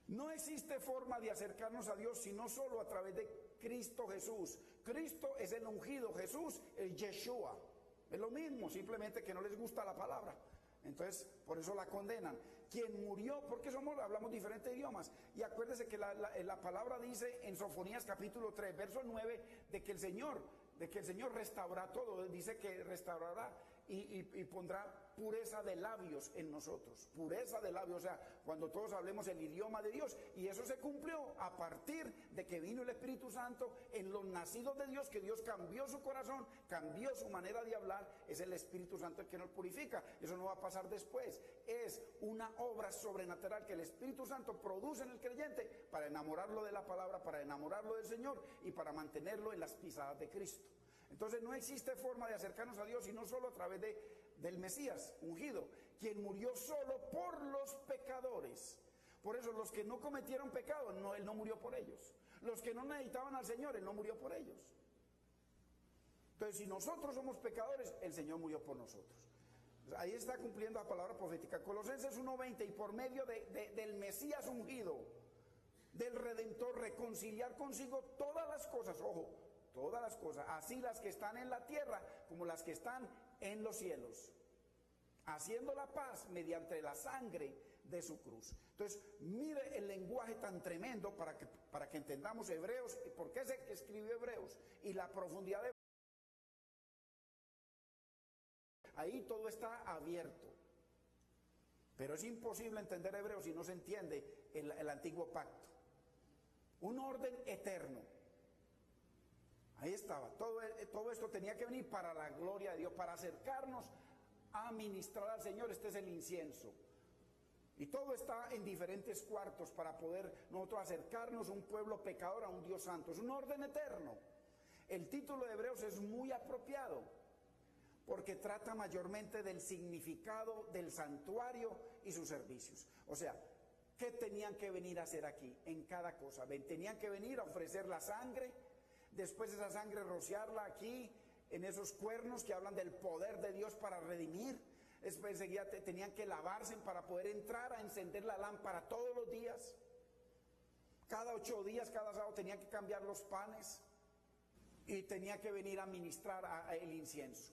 S1: No existe forma de acercarnos a Dios sino solo a través de Cristo Jesús. Cristo es el ungido, Jesús es Yeshua. Es lo mismo, simplemente que no les gusta la palabra. Entonces, por eso la condenan. Quien murió, porque hablamos diferentes idiomas. Y acuérdese que la palabra dice en Sofonías capítulo 3, verso 9, de que el Señor restaurará todo. Dice que restaurará y pondrá pureza de labios en nosotros. Pureza de labios, o sea, cuando todos hablemos el idioma de Dios. Y eso se cumplió a partir de que vino el Espíritu Santo en los nacidos de Dios, que Dios cambió su corazón, cambió su manera de hablar. Es el Espíritu Santo el que nos purifica. Eso no va a pasar después. Es una obra sobrenatural que el Espíritu Santo produce en el creyente para enamorarlo de la palabra, para enamorarlo del Señor y para mantenerlo en las pisadas de Cristo. Entonces no existe forma de acercarnos a Dios sino solo a través del Mesías ungido, quien murió solo por los pecadores. Por eso los que no cometieron pecado, Él no murió por ellos. Los que no necesitaban al Señor, Él no murió por ellos. Entonces, si nosotros somos pecadores, el Señor murió por nosotros. Ahí está cumpliendo la palabra profética. Colosenses 1:20, y por medio del Mesías ungido, del Redentor, reconciliar consigo todas las cosas, ojo, todas las cosas, así las que están en la tierra como las que están en los cielos, haciendo la paz mediante la sangre de su cruz. Entonces, mire el lenguaje tan tremendo para que entendamos Hebreos, por qué se escribió Hebreos y la profundidad de... Ahí todo está abierto. Pero es imposible entender Hebreos si no se entiende el antiguo pacto. Un orden eterno. Ahí estaba. Todo esto tenía que venir para la gloria de Dios, para acercarnos a ministrar al Señor. Este es el incienso. Y todo está en diferentes cuartos para poder nosotros acercarnos a un pueblo pecador, a un Dios santo. Es un orden eterno. El título de Hebreos es muy apropiado, porque trata mayormente del significado del santuario y sus servicios. O sea, ¿qué tenían que venir a hacer aquí en cada cosa? Tenían que venir a ofrecer la sangre, después esa sangre rociarla aquí en esos cuernos que hablan del poder de Dios para redimir. Después enseguida tenían que lavarse para poder entrar a encender la lámpara todos los días. Cada 8 días, cada sábado tenían que cambiar los panes y tenía que venir a ministrar el incienso.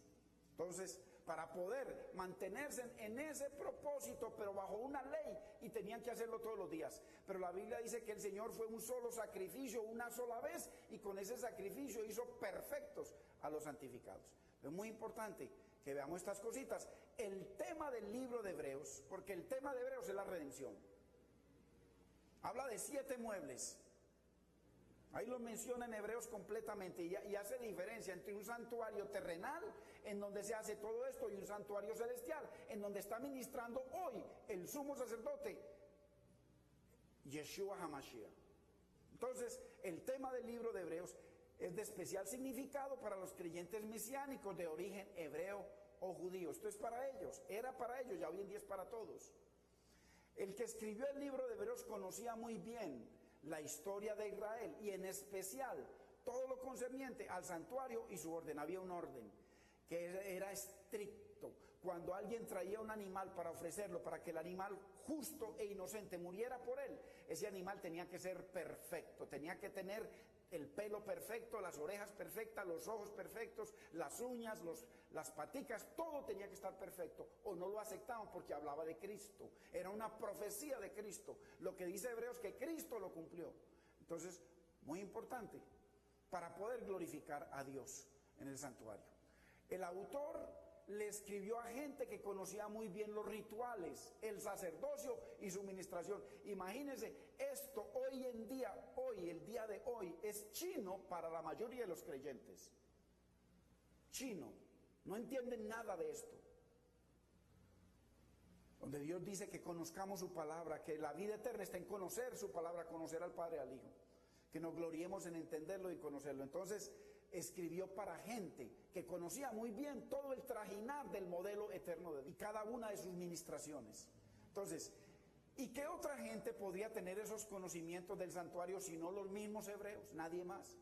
S1: Entonces, para poder mantenerse en ese propósito, pero bajo una ley, y tenían que hacerlo todos los días. Pero la Biblia dice que el Señor fue un solo sacrificio, una sola vez, y con ese sacrificio hizo perfectos a los santificados. Es muy importante que veamos estas cositas. El tema del libro de Hebreos, porque el tema de Hebreos es la redención. Habla de 7 muebles. Ahí lo menciona en Hebreos completamente y hace diferencia entre un santuario terrenal en donde se hace todo esto y un santuario celestial en donde está ministrando hoy el sumo sacerdote Yeshua HaMashiach. Entonces, el tema del libro de Hebreos es de especial significado para los creyentes mesiánicos de origen hebreo o judío. Esto es para ellos, era para ellos, ya hoy en día es para todos. El que escribió el libro de Hebreos conocía muy bien la historia de Israel y en especial todo lo concerniente al santuario y su orden. Había un orden que era estricto. Cuando alguien traía un animal para ofrecerlo, para que el animal justo e inocente muriera por él, ese animal tenía que ser perfecto, tenía que tener el pelo perfecto, las orejas perfectas, los ojos perfectos, las uñas, las paticas, todo tenía que estar perfecto, o no lo aceptaban porque hablaba de Cristo, era una profecía de Cristo. Lo que dice Hebreos que Cristo lo cumplió. Entonces, muy importante para poder glorificar a Dios en el santuario. El autor le escribió a gente que conocía muy bien los rituales, el sacerdocio y su ministración. Imagínense, esto hoy en día, el día de hoy, es chino para la mayoría de los creyentes. Chino, no entienden nada de esto. Donde Dios dice que conozcamos su palabra, que la vida eterna está en conocer su palabra, conocer al Padre y al Hijo, que nos gloriemos en entenderlo y conocerlo. Entonces, escribió para gente que conocía muy bien todo el trajinar del modelo eterno de Dios y cada una de sus ministraciones. Entonces, ¿y qué otra gente podría tener esos conocimientos del santuario si no los mismos hebreos? Nadie más.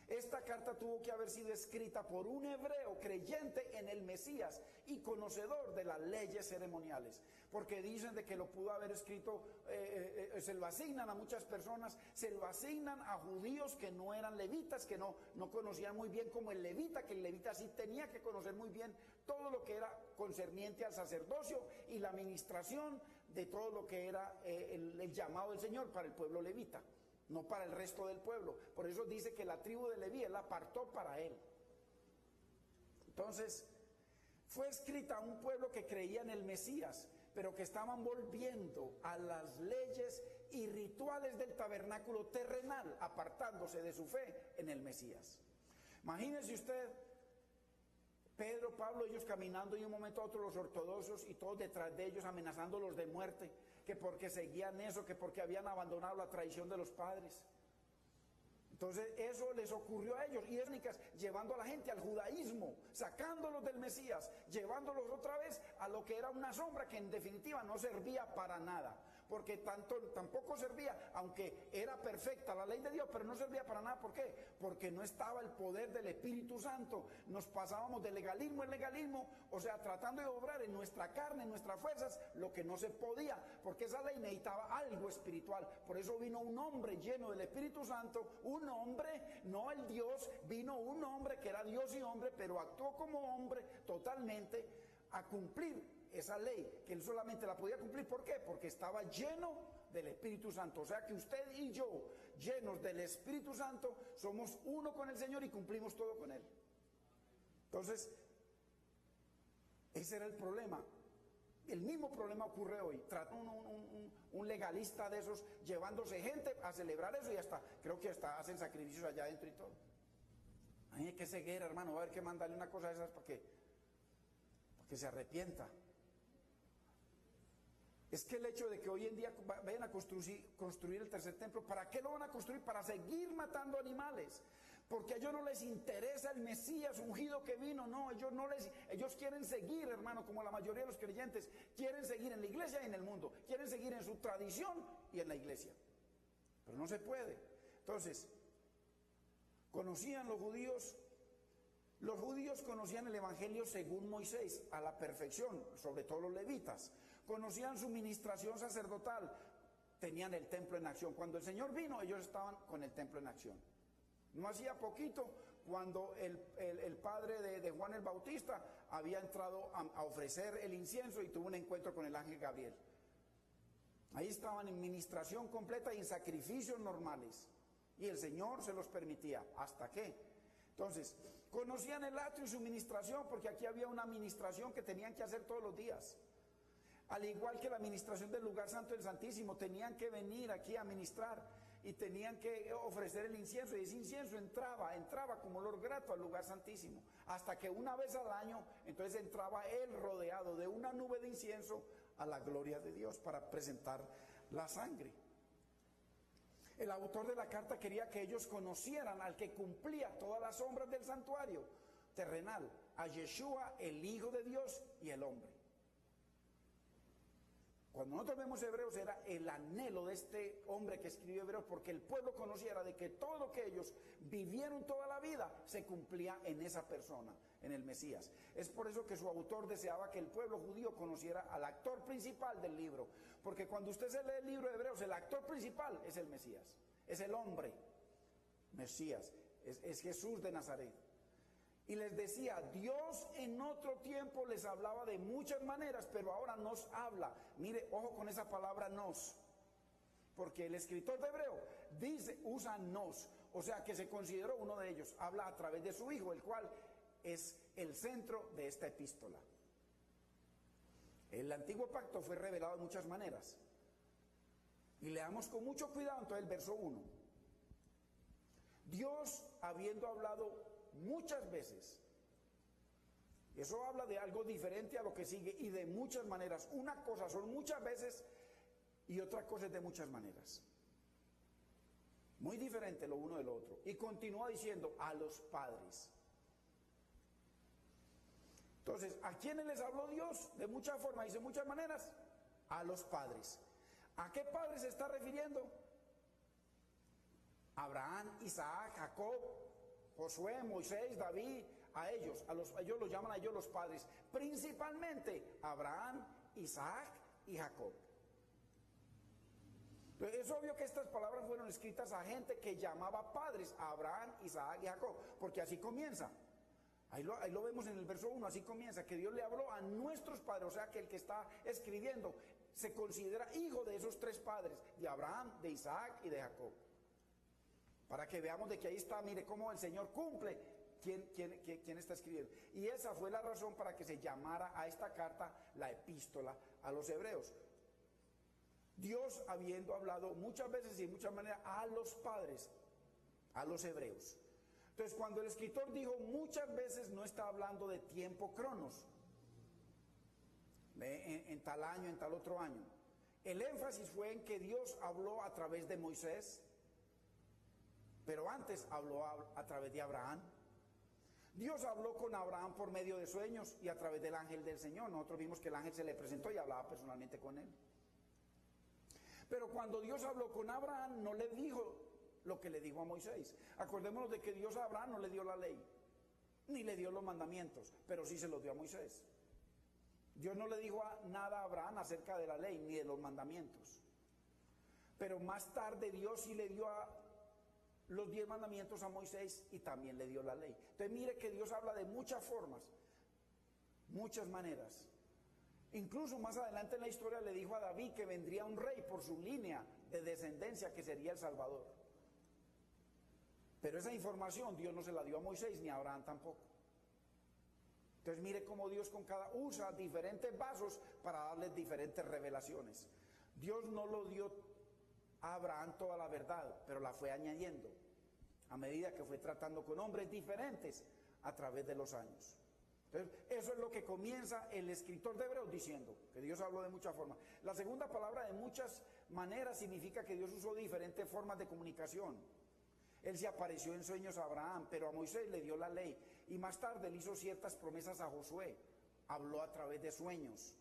S1: Esta carta tuvo que haber sido escrita por un hebreo creyente en el Mesías y conocedor de las leyes ceremoniales, porque dicen de que lo pudo haber escrito, se lo asignan a muchas personas, se lo asignan a judíos que no eran levitas, que no conocían muy bien como el levita, que el levita sí tenía que conocer muy bien todo lo que era concerniente al sacerdocio y la administración de todo lo que era el llamado del Señor para el pueblo levita, no para el resto del pueblo. Por eso dice que la tribu de Leví él la apartó para él. Entonces, fue escrita a un pueblo que creía en el Mesías, pero que estaban volviendo a las leyes y rituales del tabernáculo terrenal, apartándose de su fe en el Mesías. Imagínese usted, Pedro, Pablo, ellos caminando y un momento a otro los ortodoxos y todos detrás de ellos amenazándolos de muerte, que porque seguían eso, que porque habían abandonado la tradición de los padres. Entonces eso les ocurrió a ellos, y étnicas, llevando a la gente al judaísmo, sacándolos del Mesías, llevándolos otra vez a lo que era una sombra que en definitiva no servía para nada, porque tampoco servía, aunque era perfecta la ley de Dios, pero no servía para nada. ¿Por qué? Porque no estaba el poder del Espíritu Santo. Nos pasábamos de legalismo en legalismo, o sea, tratando de obrar en nuestra carne, en nuestras fuerzas, lo que no se podía, porque esa ley necesitaba algo espiritual. Por eso vino un hombre lleno del Espíritu Santo, un hombre, no el Dios, vino un hombre que era Dios y hombre, pero actuó como hombre totalmente a cumplir esa ley, que él solamente la podía cumplir. ¿Por qué? Porque estaba lleno del Espíritu Santo. O sea que usted y yo, llenos del Espíritu Santo, somos uno con el Señor y cumplimos todo con Él. Entonces, ese era el problema. El mismo problema ocurre hoy. Trata un legalista de esos llevándose gente a celebrar eso, y hasta, creo que hasta hacen sacrificios allá adentro y todo. Hay que ceguera, hermano, va a haber que mandarle una cosa de esas para que se arrepienta. Es que el hecho de que hoy en día vayan a construir el tercer templo, ¿para qué lo van a construir? Para seguir matando animales, porque a ellos no les interesa el Mesías ungido que vino. No, ellos quieren seguir, hermano, como la mayoría de los creyentes, quieren seguir en la iglesia y en el mundo, quieren seguir en su tradición y en la iglesia, pero no se puede. Entonces, conocían los judíos conocían el evangelio según Moisés a la perfección, sobre todo los levitas. Conocían su ministración sacerdotal, tenían el templo en acción. Cuando el Señor vino, ellos estaban con el templo en acción. No hacía poquito, cuando el padre de Juan el Bautista había entrado a ofrecer el incienso y tuvo un encuentro con el ángel Gabriel. Ahí estaban en ministración completa y en sacrificios normales, y el Señor se los permitía. ¿Hasta qué? Entonces, conocían el atrio y su ministración, porque aquí había una administración que tenían que hacer todos los días. Al igual que la administración del lugar santo del Santísimo, tenían que venir aquí a ministrar y tenían que ofrecer el incienso. Y ese incienso entraba como olor grato al lugar santísimo. Hasta que una vez al año, entonces entraba él rodeado de una nube de incienso a la gloria de Dios para presentar la sangre. El autor de la carta quería que ellos conocieran al que cumplía todas las sombras del santuario terrenal, a Yeshua, el Hijo de Dios y el hombre. Cuando nosotros vemos Hebreos, era el anhelo de este hombre que escribió Hebreos, porque el pueblo conociera de que todo lo que ellos vivieron toda la vida se cumplía en esa persona, en el Mesías. Es por eso que su autor deseaba que el pueblo judío conociera al actor principal del libro, porque cuando usted se lee el libro de Hebreos, el actor principal es el Mesías, es el hombre Mesías, es Jesús de Nazaret. Y les decía, Dios en otro tiempo les hablaba de muchas maneras, pero ahora nos habla. Mire, ojo con esa palabra nos, porque el escritor de Hebreo usa nos, o sea que se consideró uno de ellos. Habla a través de su Hijo, el cual es el centro de esta epístola. El antiguo pacto fue revelado de muchas maneras. Y leamos con mucho cuidado entonces el verso 1. Dios, habiendo hablado muchas veces, eso habla de algo diferente a lo que sigue y de muchas maneras. Una cosa son muchas veces y otra cosa es de muchas maneras, muy diferente lo uno del otro. Y continúa diciendo a los padres. Entonces, ¿a quiénes les habló Dios? De muchas formas, dice muchas maneras. A los padres. ¿A qué padres se está refiriendo? Abraham, Isaac, Jacob, Josué, Moisés, David, a ellos los llaman a ellos los padres, principalmente Abraham, Isaac y Jacob. Entonces, es obvio que estas palabras fueron escritas a gente que llamaba padres a Abraham, Isaac y Jacob, porque así comienza. Ahí lo vemos en el verso 1, así comienza, que Dios le habló a nuestros padres, o sea que el que está escribiendo se considera hijo de esos tres padres, de Abraham, de Isaac y de Jacob. Para que veamos de que ahí está, mire cómo el Señor cumple quién está escribiendo. Y esa fue la razón para que se llamara a esta carta la epístola a los hebreos. Dios habiendo hablado muchas veces y de muchas maneras a los padres, a los hebreos. Entonces cuando el escritor dijo muchas veces, no está hablando de tiempo cronos, en tal año, en tal otro año. El énfasis fue en que Dios habló a través de Moisés, pero antes habló a través de Abraham. Dios habló con Abraham por medio de sueños y a través del ángel del Señor. Nosotros vimos que el ángel se le presentó y hablaba personalmente con él. Pero cuando Dios habló con Abraham, no le dijo lo que le dijo a Moisés. Acordémonos de que Dios a Abraham no le dio la ley, ni le dio los mandamientos, pero sí se los dio a Moisés. Dios no le dijo nada a Abraham acerca de la ley, ni de los mandamientos. Pero más tarde Dios sí le dio los 10 mandamientos a Moisés y también le dio la ley. Entonces mire que Dios habla de muchas formas, muchas maneras. Incluso más adelante en la historia le dijo a David que vendría un rey por su línea de descendencia que sería el Salvador. Pero esa información Dios no se la dio a Moisés ni a Abraham tampoco. Entonces mire cómo Dios usa diferentes vasos para darles diferentes revelaciones. Dios no lo dio a Abraham toda la verdad, pero la fue añadiendo a medida que fue tratando con hombres diferentes a través de los años. Entonces, eso es lo que comienza el escritor de Hebreos diciendo, que Dios habló de muchas formas. La segunda palabra, de muchas maneras, significa que Dios usó diferentes formas de comunicación. Él se apareció en sueños a Abraham, pero a Moisés le dio la ley. Y más tarde le hizo ciertas promesas a Josué. Habló a través de sueños.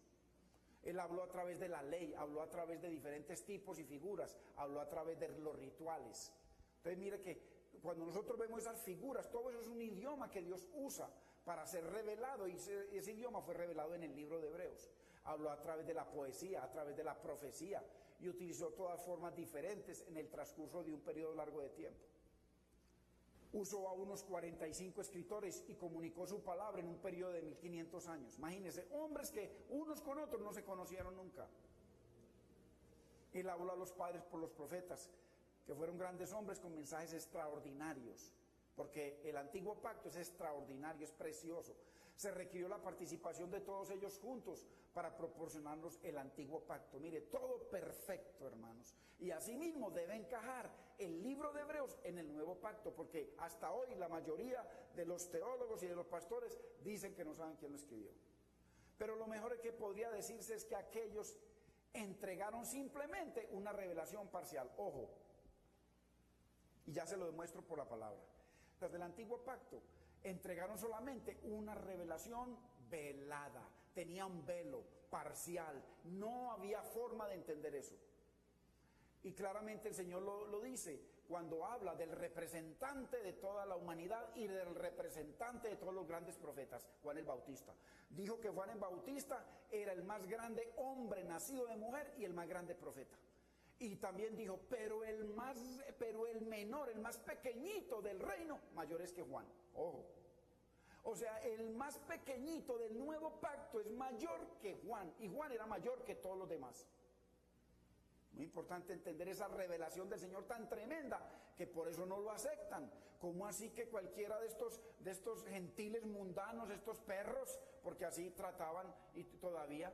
S1: Él habló a través de la ley, habló a través de diferentes tipos y figuras, habló a través de los rituales. Entonces mire que cuando nosotros vemos esas figuras, todo eso es un idioma que Dios usa para ser revelado, y ese idioma fue revelado en el libro de Hebreos. Habló a través de la poesía, a través de la profecía, y utilizó todas formas diferentes en el transcurso de un periodo largo de tiempo. Usó a unos 45 escritores y comunicó su palabra en un periodo de 1500 años. Imagínense, hombres que unos con otros no se conocieron nunca. Él habló a los padres por los profetas, que fueron grandes hombres con mensajes extraordinarios. porque el antiguo pacto es extraordinario, es precioso. Se requirió la participación de todos ellos juntos para proporcionarnos el antiguo pacto. Mire, todo perfecto, hermanos. Y asimismo debe encajar el libro de Hebreos en el nuevo pacto, porque hasta hoy la mayoría de los teólogos y de los pastores dicen que no saben quién lo escribió. Pero lo mejor que podría decirse es que aquellos entregaron simplemente una revelación parcial. Ojo, y ya se lo demuestro por la palabra. Los del antiguo pacto entregaron solamente una revelación velada, tenía un velo parcial, no había forma de entender eso. Y claramente el Señor lo dice cuando habla del representante de toda la humanidad y del representante de todos los grandes profetas, Juan el Bautista. Dijo que Juan el Bautista era el más grande hombre nacido de mujer y el más grande profeta. Y también dijo, pero el menor, el más pequeñito del reino, mayor es que Juan. Ojo. O sea, el más pequeñito del nuevo pacto es mayor que Juan. Y Juan era mayor que todos los demás. Muy importante entender esa revelación del Señor tan tremenda, que por eso no lo aceptan. ¿Cómo así que cualquiera de estos gentiles mundanos, estos perros, porque así trataban y todavía,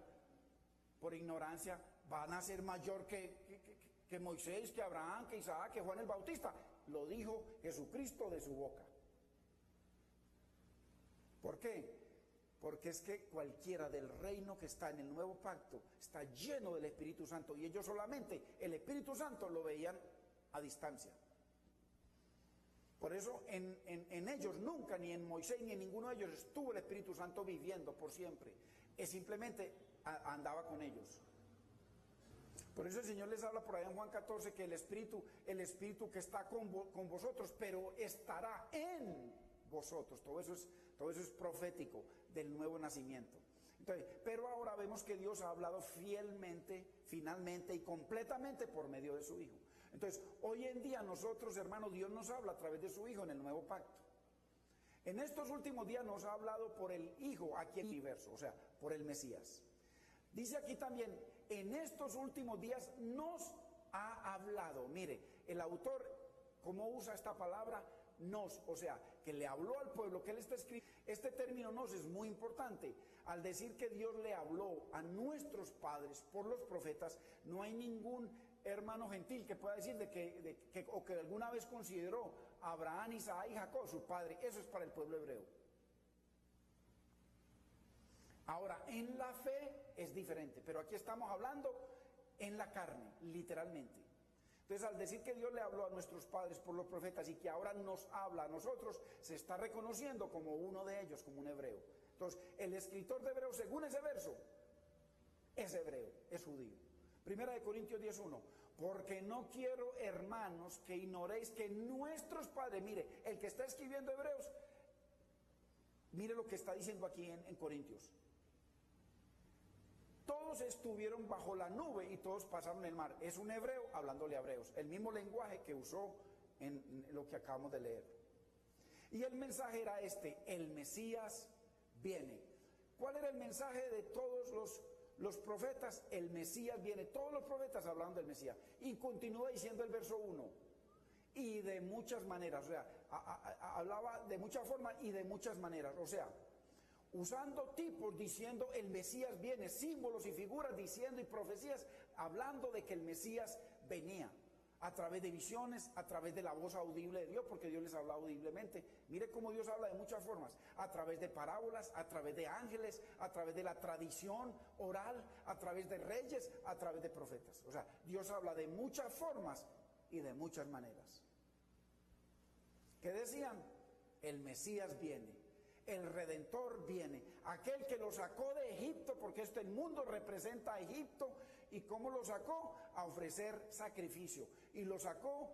S1: por ignorancia, van a ser mayor que Moisés, que Abraham, que Isaac, que Juan el Bautista? Lo dijo Jesucristo de su boca. ¿Por qué? Porque es que cualquiera del reino que está en el nuevo pacto está lleno del Espíritu Santo, y ellos solamente el Espíritu Santo lo veían a distancia. Por eso en ellos nunca, ni en Moisés ni en ninguno de ellos estuvo el Espíritu Santo viviendo por siempre. Simplemente andaba con ellos. Por eso el Señor les habla por allá en Juan 14 que el Espíritu que está con vosotros, pero estará en vosotros. Todo eso es profético del nuevo nacimiento. Entonces, pero ahora vemos que Dios ha hablado fielmente, finalmente y completamente por medio de su Hijo. Entonces, hoy en día nosotros, hermanos, Dios nos habla a través de su Hijo en el nuevo pacto. En estos últimos días nos ha hablado por el Hijo aquí en el universo, o sea, por el Mesías. Dice aquí también, en estos últimos días nos ha hablado. Mire, el autor, ¿cómo usa esta palabra? Nos, o sea, que le habló al pueblo, que él está escribiendo. Este término nos es muy importante. Al decir que Dios le habló a nuestros padres por los profetas, no hay ningún hermano gentil que pueda decir o que alguna vez consideró a Abraham, Isaac y Jacob su padre. Eso es para el pueblo hebreo. Ahora, en la fe es diferente, pero aquí estamos hablando en la carne, literalmente. Entonces, al decir que Dios le habló a nuestros padres por los profetas y que ahora nos habla a nosotros, se está reconociendo como uno de ellos, como un hebreo. Entonces, el escritor de Hebreos, según ese verso, es hebreo, es judío. Primera de Corintios 10:1, porque no quiero, hermanos, que ignoréis que nuestros padres, mire, el que está escribiendo Hebreos, mire lo que está diciendo aquí en Corintios. Todos estuvieron bajo la nube y todos pasaron el mar. Es un hebreo hablándole a hebreos, el mismo lenguaje que usó en lo que acabamos de leer. Y el mensaje era este: el Mesías viene. ¿Cuál era el mensaje de todos los profetas? El Mesías viene. Todos los profetas hablaban del Mesías. Y continúa diciendo el verso 1. Y de muchas maneras, o sea, hablaba de muchas formas y de muchas maneras, o sea, usando tipos, diciendo el Mesías viene, símbolos y figuras diciendo y profecías, hablando de que el Mesías venía, a través de visiones, a través de la voz audible de Dios, porque Dios les habla audiblemente. Mire cómo Dios habla de muchas formas, a través de parábolas, a través de ángeles, a través de la tradición oral, a través de reyes, a través de profetas. O sea, Dios habla de muchas formas y de muchas maneras. ¿Qué decían? El Mesías viene. El Redentor viene, aquel que lo sacó de Egipto, porque el mundo representa a Egipto. ¿Y cómo lo sacó? A ofrecer sacrificio. Y lo sacó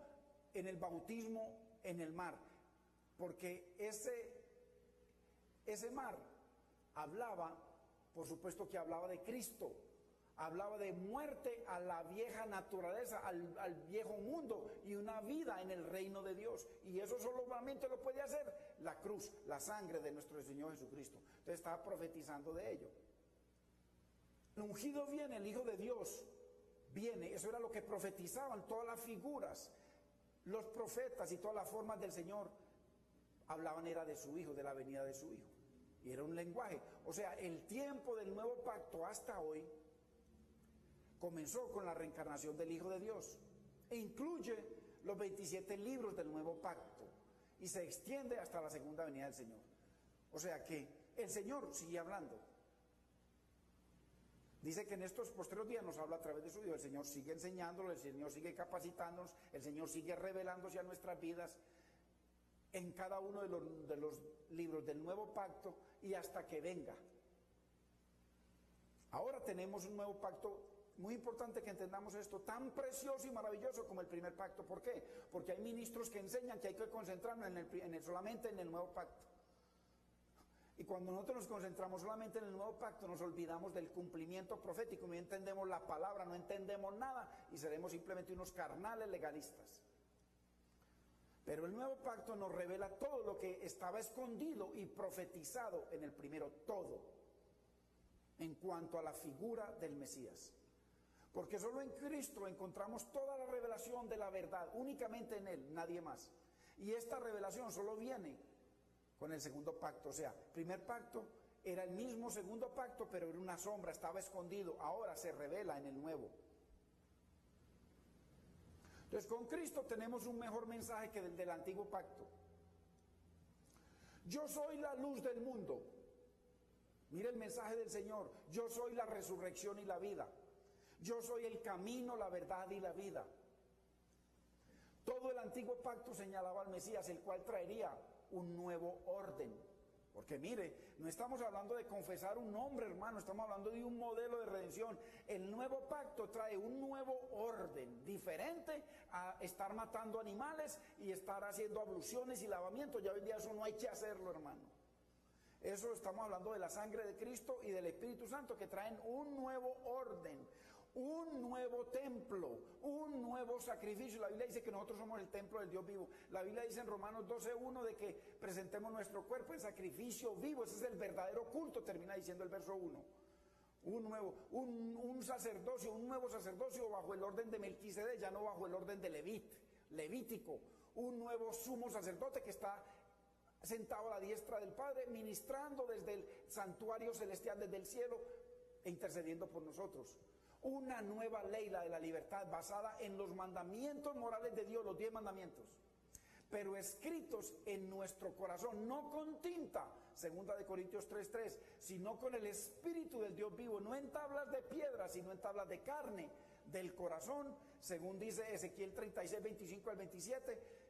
S1: en el bautismo en el mar, porque ese mar hablaba, por supuesto que hablaba de Cristo, hablaba de muerte a la vieja naturaleza, al viejo mundo, y una vida en el reino de Dios. Y eso solamente lo puede hacer la cruz, la sangre de nuestro Señor Jesucristo. Entonces estaba profetizando de ello. El ungido viene, el Hijo de Dios viene. Eso era lo que profetizaban todas las figuras, los profetas y todas las formas del Señor. hablaban era de su hijo, de la venida de su hijo. Y era un lenguaje. O sea, el tiempo del nuevo pacto hasta hoy comenzó con la reencarnación del Hijo de Dios. E incluye los 27 libros del nuevo pacto. Y se extiende hasta la segunda venida del Señor. O sea que el Señor sigue hablando. Dice que en estos posteriores días nos habla a través de su Dios. El Señor sigue enseñándonos, el Señor sigue capacitándonos, el Señor sigue revelándose a nuestras vidas en cada uno de los libros del nuevo pacto y hasta que venga. Ahora tenemos un nuevo pacto, muy importante que entendamos esto, tan precioso y maravilloso como el primer pacto. ¿Por qué? Porque hay ministros que enseñan que hay que concentrarnos solamente en el nuevo pacto. Y cuando nosotros nos concentramos solamente en el nuevo pacto, nos olvidamos del cumplimiento profético, no entendemos la palabra, no entendemos nada y seremos simplemente unos carnales legalistas. Pero el nuevo pacto nos revela todo lo que estaba escondido y profetizado en el primero, todo, en cuanto a la figura del Mesías. Porque solo en Cristo encontramos toda la revelación de la verdad, únicamente en Él, nadie más. Y esta revelación solo viene con el segundo pacto. O sea, primer pacto era el mismo segundo pacto, pero era una sombra, estaba escondido, ahora se revela en el nuevo. Entonces con Cristo tenemos un mejor mensaje que el del antiguo pacto. Yo soy la luz del mundo. Mire el mensaje del Señor. Yo soy la resurrección y la vida. Yo soy el camino, la verdad y la vida. Todo el antiguo pacto señalaba al Mesías, el cual traería un nuevo orden. Porque mire, no estamos hablando de confesar un nombre, hermano, estamos hablando de un modelo de redención. El nuevo pacto trae un nuevo orden, diferente a estar matando animales y estar haciendo abluciones y lavamientos. Ya hoy día eso no hay que hacerlo, hermano. Eso estamos hablando de la sangre de Cristo y del Espíritu Santo que traen un nuevo orden, un nuevo templo, un nuevo sacrificio. La Biblia dice que nosotros somos el templo del Dios vivo. La Biblia dice en Romanos 12:1 de que presentemos nuestro cuerpo en sacrificio vivo. Ese es el verdadero culto, termina diciendo el verso 1. Un sacerdocio, un nuevo sacerdocio bajo el orden de Melquisedec, ya no bajo el orden de Levítico. Un nuevo sumo sacerdote que está sentado a la diestra del Padre, ministrando desde el santuario celestial, desde el cielo, e intercediendo por nosotros. Una nueva ley, la de la libertad, basada en los mandamientos morales de Dios, los 10 mandamientos, pero escritos en nuestro corazón, no con tinta, 2 Corintios 3:3, sino con el Espíritu del Dios vivo, no en tablas de piedra, sino en tablas de carne, del corazón, según dice Ezequiel 36:25 al 27.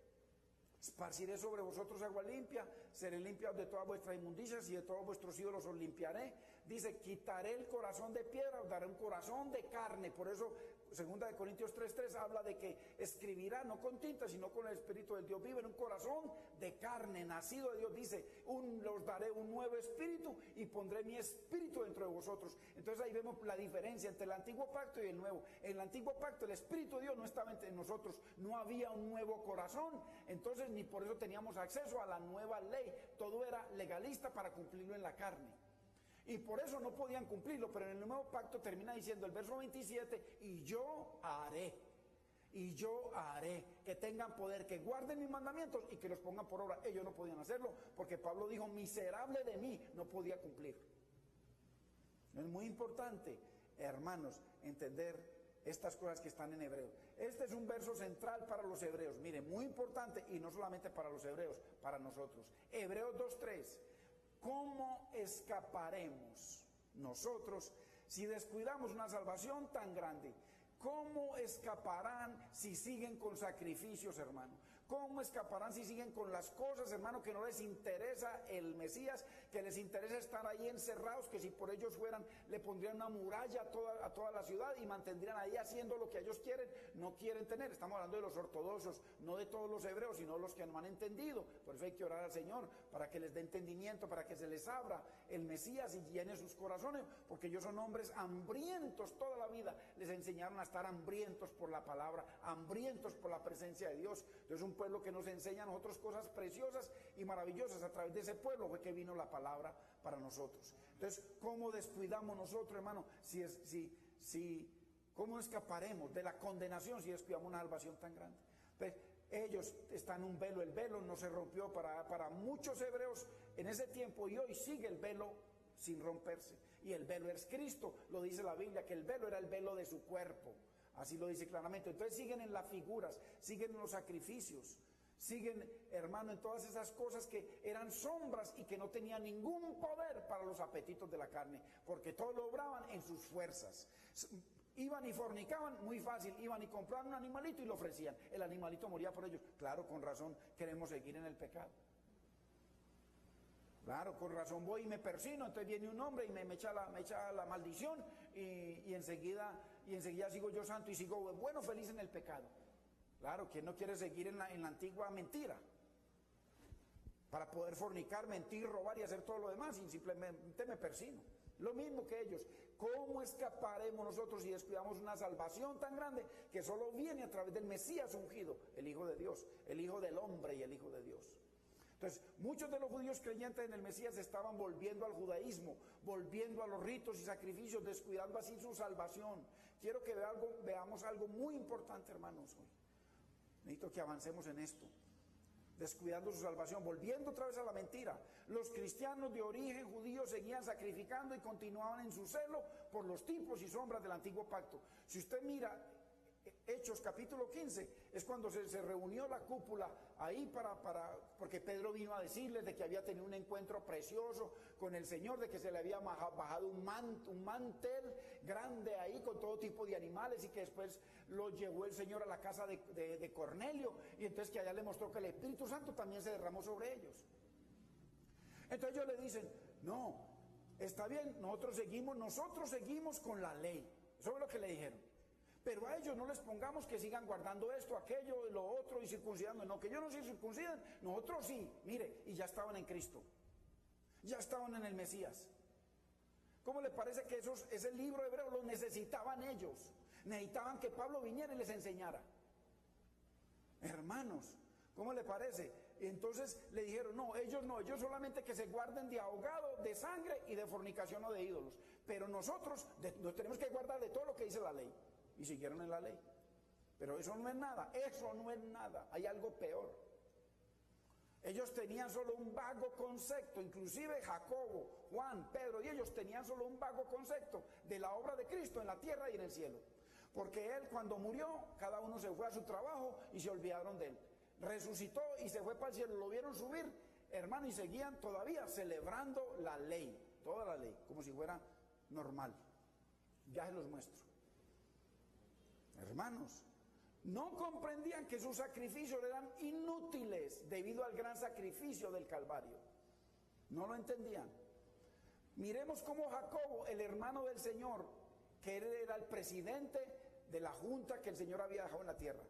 S1: Esparciré sobre vosotros agua limpia, seré limpiados de todas vuestras inmundicias y de todos vuestros ídolos os limpiaré. Dice, quitaré el corazón de piedra, os daré un corazón de carne. Por eso 2 Corintios 3:3 habla de que escribirá no con tinta, sino con el Espíritu del Dios vivo, en un corazón de carne, nacido de Dios. Dice, os daré un nuevo espíritu y pondré mi espíritu dentro de vosotros. Entonces ahí vemos la diferencia entre el antiguo pacto y el nuevo. En el antiguo pacto el Espíritu de Dios no estaba entre nosotros, no había un nuevo corazón, entonces ni por eso teníamos acceso a la nueva ley. Todo era legalista para cumplirlo en la carne. Y por eso no podían cumplirlo, pero en el nuevo pacto termina diciendo el verso 27, y yo haré que tengan poder, que guarden mis mandamientos y que los pongan por obra. Ellos no podían hacerlo porque Pablo dijo, miserable de mí, no podía cumplir. Es muy importante, hermanos, entender estas cosas que están en hebreo. Este es un verso central para los hebreos, mire, muy importante, y no solamente para los hebreos, para nosotros. Hebreos 2:3. ¿Cómo escaparemos nosotros si descuidamos una salvación tan grande? ¿Cómo escaparán si siguen con sacrificios, hermano? ¿Cómo escaparán si siguen con las cosas, hermano, que no les interesa el Mesías, que les interesa estar ahí encerrados, que si por ellos fueran le pondrían una muralla a toda la ciudad y mantendrían ahí haciendo lo que ellos quieren, no quieren tener? Estamos hablando de los ortodoxos, no de todos los hebreos, sino los que no han entendido. Por eso hay que orar al Señor para que les dé entendimiento, para que se les abra el Mesías y llene sus corazones, porque ellos son hombres hambrientos toda la vida. Les enseñaron a estar hambrientos por la palabra, hambrientos por la presencia de Dios. Entonces un pueblo que nos enseña a nosotros cosas preciosas y maravillosas. A través de ese pueblo fue que vino la palabra para nosotros. Entonces, ¿cómo descuidamos nosotros, hermano? ¿Cómo escaparemos de la condenación si descuidamos una salvación tan grande? Pues, ellos están un velo, el velo no se rompió para muchos hebreos en ese tiempo, y hoy sigue el velo sin romperse. Y el velo es Cristo, lo dice la Biblia, que el velo era el velo de su cuerpo, así lo dice claramente. Entonces siguen en las figuras, siguen en los sacrificios, siguen, hermano, en todas esas cosas que eran sombras y que no tenían ningún poder para los apetitos de la carne, porque todo lo obraban en sus fuerzas. Iban y fornicaban, muy fácil, iban y compraban un animalito y lo ofrecían. El animalito moría por ellos. Claro, con razón queremos seguir en el pecado. Claro, con razón voy y me persino, entonces viene un hombre y me echa la maldición y enseguida sigo yo santo y sigo bueno, feliz en el pecado. Claro, ¿quién no quiere seguir en la antigua mentira? Para poder fornicar, mentir, robar y hacer todo lo demás, y simplemente me persino. Lo mismo que ellos. ¿Cómo escaparemos nosotros si descuidamos una salvación tan grande que solo viene a través del Mesías ungido, el Hijo de Dios, el Hijo del hombre y el Hijo de Dios? Entonces, muchos de los judíos creyentes en el Mesías estaban volviendo al judaísmo, volviendo a los ritos y sacrificios, descuidando así su salvación. Quiero que veamos algo muy importante, hermanos, hoy. Necesito que avancemos en esto. Descuidando su salvación, volviendo otra vez a la mentira. Los cristianos de origen judío seguían sacrificando y continuaban en su celo por los tipos y sombras del antiguo pacto. Si usted mira Hechos capítulo 15, es cuando se reunió la cúpula ahí porque Pedro vino a decirles de que había tenido un encuentro precioso con el Señor, de que se le había bajado un mantel grande ahí con todo tipo de animales, y que después lo llevó el Señor a la casa de Cornelio, y entonces que allá le mostró que el Espíritu Santo también se derramó sobre ellos. Entonces ellos le dicen, no, está bien, nosotros seguimos con la ley. Eso es lo que le dijeron. Pero a ellos no les pongamos que sigan guardando esto, aquello, lo otro y circuncidando. No, que ellos no se circuncidan, nosotros sí. Mire, y ya estaban en Cristo. Ya estaban en el Mesías. ¿Cómo le parece que ese libro hebreo lo necesitaban ellos? Necesitaban que Pablo viniera y les enseñara. Hermanos, ¿cómo le parece? Entonces le dijeron, no, ellos solamente que se guarden de ahogado, de sangre y de fornicación o de ídolos. Pero nosotros nos tenemos que guardar de todo lo que dice la ley. Y siguieron en la ley. Pero eso no es nada, hay algo peor. Ellos tenían solo un vago concepto, inclusive Jacobo, Juan, Pedro y ellos tenían solo un vago concepto de la obra de Cristo en la tierra y en el cielo. Porque Él, cuando murió, cada uno se fue a su trabajo y se olvidaron de Él. Resucitó y se fue para el cielo, lo vieron subir, hermano, y seguían todavía celebrando la ley, toda la ley, como si fuera normal. Ya se los muestro. Hermanos, no comprendían que sus sacrificios eran inútiles debido al gran sacrificio del Calvario. No lo entendían. Miremos cómo Jacobo, el hermano del Señor, que él era el presidente de la junta que el Señor había dejado en la tierra,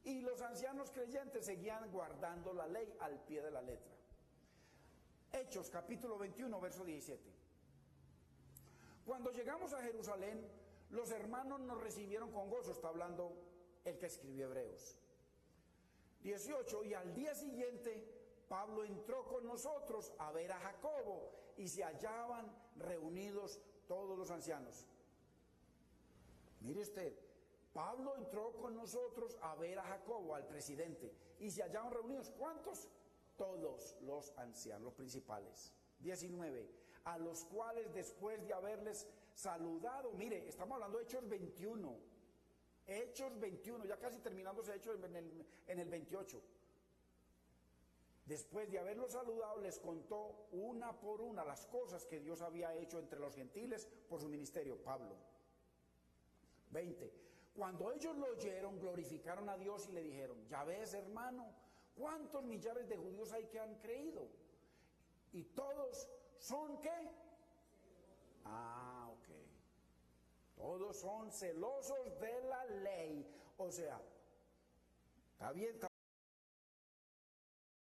S1: y los ancianos creyentes seguían guardando la ley al pie de la letra. Hechos capítulo 21, verso 17. Cuando llegamos a Jerusalén, los hermanos nos recibieron con gozo. Está hablando el que escribió Hebreos. 18. Y al día siguiente Pablo entró con nosotros a ver a Jacobo, y se hallaban reunidos todos los ancianos. Mire usted, Pablo entró con nosotros a ver a Jacobo, al presidente, y se hallaban reunidos. ¿Cuántos? Todos los ancianos, los principales. 19. A los cuales, después de haberles saludado, mire, estamos hablando de Hechos 21, ya casi terminándose Hechos en el 28. Después de haberlos saludado, les contó una por una las cosas que Dios había hecho entre los gentiles por su ministerio, Pablo. 20. Cuando ellos lo oyeron, glorificaron a Dios y le dijeron, ya ves, hermano, cuántos millares de judíos hay que han creído, y todos son ¿qué? Ok. Todos son celosos de la ley. O sea, está bien,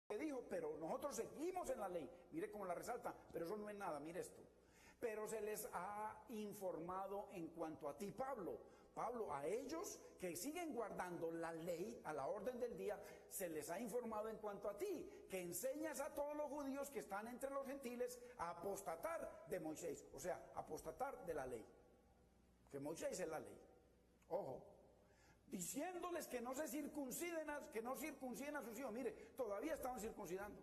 S1: que dijo, pero nosotros seguimos en la ley. Mire cómo la resalta, pero eso no es nada, mire esto. Pero se les ha informado en cuanto a ti, Pablo, a ellos que siguen guardando la ley, a la orden del día, se les ha informado en cuanto a ti, que enseñas a todos los judíos que están entre los gentiles a apostatar de Moisés, o sea, apostatar de la ley, que Moisés es la ley. Ojo, diciéndoles que no se circunciden, que no circunciden a sus hijos. Mire, todavía estaban circuncidando.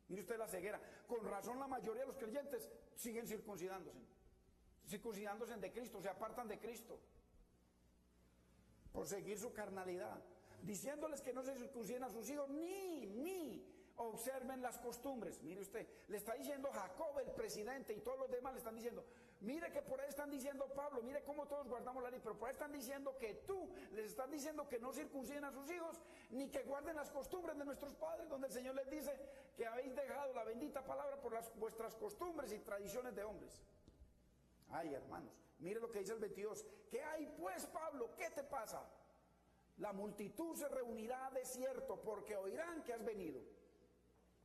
S1: Mire usted la ceguera. Con razón la mayoría de los creyentes siguen circuncidándose de Cristo, se apartan de Cristo por seguir su carnalidad, diciéndoles que no se circunciden a sus hijos, ni observen las costumbres. Mire usted, le está diciendo Jacob, el presidente, y todos los demás le están diciendo, mire que por ahí están diciendo Pablo, mire cómo todos guardamos la ley, pero por ahí están diciendo que tú les estás diciendo que no circunciden a sus hijos, ni que guarden las costumbres de nuestros padres, donde el Señor les dice que habéis dejado la bendita palabra por vuestras costumbres y tradiciones de hombres. Ay, hermanos, mire lo que dice el 22. ¿Qué hay pues, Pablo? ¿Qué te pasa? La multitud se reunirá de cierto, porque oirán que has venido.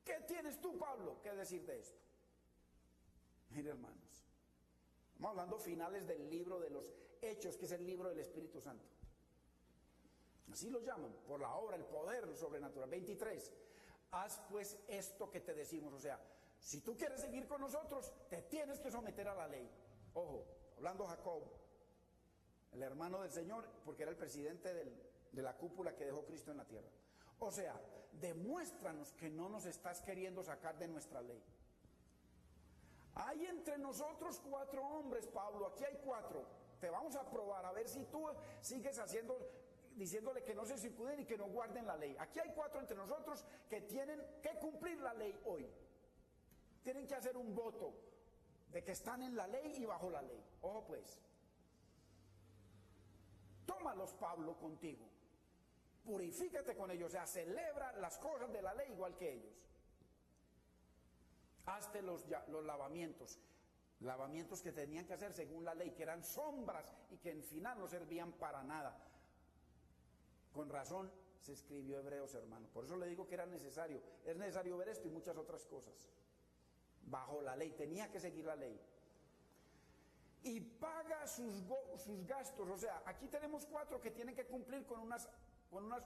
S1: ¿Qué tienes tú, Pablo, que decir de esto? Mire, hermanos, estamos hablando finales del libro de los Hechos, que es el libro del Espíritu Santo. Así lo llaman, por la obra, el poder sobrenatural. 23. Haz pues esto que te decimos. O sea, si tú quieres seguir con nosotros, te tienes que someter a la ley. Ojo, hablando Jacob, el hermano del Señor, porque era el presidente de la cúpula que dejó Cristo en la tierra. O sea, demuéstranos que no nos estás queriendo sacar de nuestra ley. Hay entre nosotros 4 hombres, Pablo, aquí hay 4. Te vamos a probar a ver si tú sigues diciéndole que no se circunden y que no guarden la ley. Aquí hay 4 entre nosotros que tienen que cumplir la ley hoy. Tienen que hacer un voto de que están en la ley y bajo la ley. Ojo pues. Tómalos, Pablo, contigo. Purifícate con ellos, o sea, celebra las cosas de la ley igual que ellos. Hazte los lavamientos que tenían que hacer según la ley, que eran sombras y que en final no servían para nada. Con razón se escribió Hebreos, hermano. Por eso le digo que era necesario. Es necesario ver esto y muchas otras cosas. Bajo la ley, tenía que seguir la ley. Y paga sus gastos. O sea, aquí tenemos 4 que tienen que cumplir con unas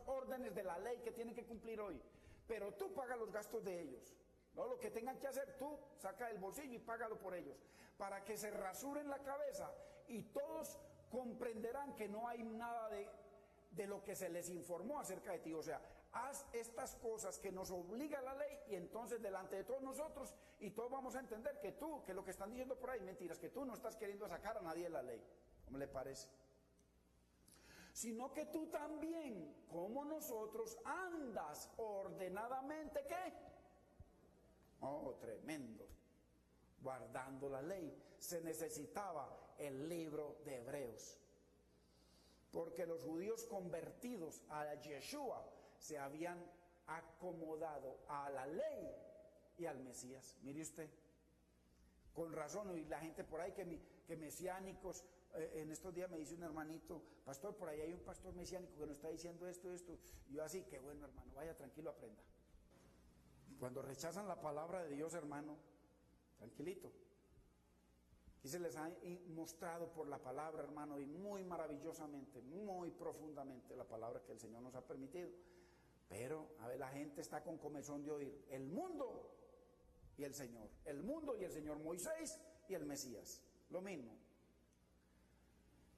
S1: órdenes de la ley que tienen que cumplir hoy. Pero tú pagas los gastos de ellos. No, lo que tengan que hacer, tú saca del bolsillo y págalo por ellos. Para que se rasuren la cabeza y todos comprenderán que no hay nada de lo que se les informó acerca de ti. O sea, haz estas cosas que nos obliga la ley y entonces delante de todos nosotros y todos vamos a entender que lo que están diciendo por ahí mentiras, que tú no estás queriendo sacar a nadie de la ley. ¿Cómo le parece? Sino que tú también, como nosotros, andas ordenadamente, ¿qué? Oh, tremendo. Guardando la ley. Se necesitaba el libro de Hebreos. Porque los judíos convertidos a Yeshua se habían acomodado a la ley y al Mesías. Mire usted, con razón, y la gente por ahí que mesiánicos, en estos días me dice un hermanito, pastor, por ahí hay un pastor mesiánico que nos está diciendo esto, y yo así, qué bueno, hermano, vaya tranquilo, aprenda. Cuando rechazan la palabra de Dios, hermano, tranquilito. Aquí se les ha mostrado por la palabra, hermano, y muy maravillosamente, muy profundamente la palabra que el Señor nos ha permitido. Pero, a ver, la gente está con comezón de oír el mundo y el Señor. El mundo y el Señor, Moisés y el Mesías. Lo mismo.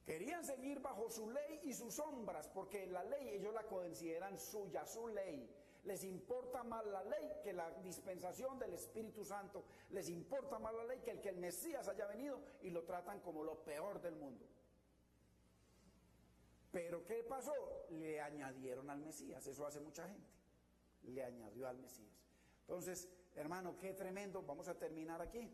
S1: Querían seguir bajo su ley y sus sombras, porque la ley ellos la consideran suya, su ley. Les importa más la ley que la dispensación del Espíritu Santo. Les importa más la ley que el Mesías haya venido y lo tratan como lo peor del mundo. Pero ¿qué pasó? Le añadieron al Mesías. Eso hace mucha gente. Le añadió al Mesías. Entonces, hermano, qué tremendo. Vamos a terminar aquí.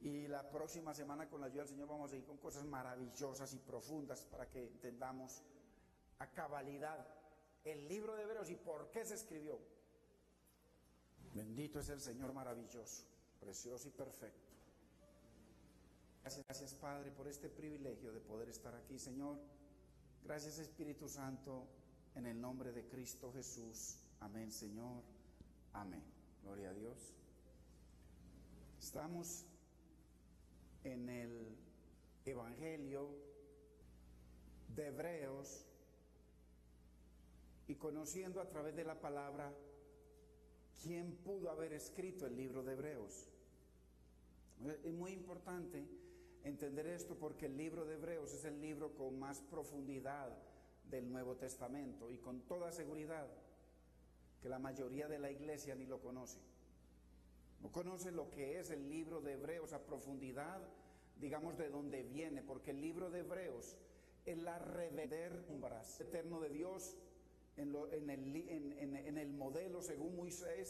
S1: Y la próxima semana, con la ayuda del Señor, vamos a seguir con cosas maravillosas y profundas para que entendamos a cabalidad el libro de Hebreos y por qué se escribió. Bendito es el Señor maravilloso, precioso y perfecto. Gracias, Padre, por este privilegio de poder estar aquí, Señor. Gracias, Espíritu Santo, en el nombre de Cristo Jesús. Amén, Señor. Amén. Gloria a Dios. Estamos en el Evangelio de Hebreos y conociendo a través de la palabra quién pudo haber escrito el libro de Hebreos. Es muy importante entender entender esto porque el libro de Hebreos es el libro con más profundidad del Nuevo Testamento y con toda seguridad que la mayoría de la iglesia ni lo conoce. No conoce lo que es el libro de Hebreos a profundidad, digamos, de dónde viene, porque el libro de Hebreos es la revelación eterno de Dios en el modelo según Moisés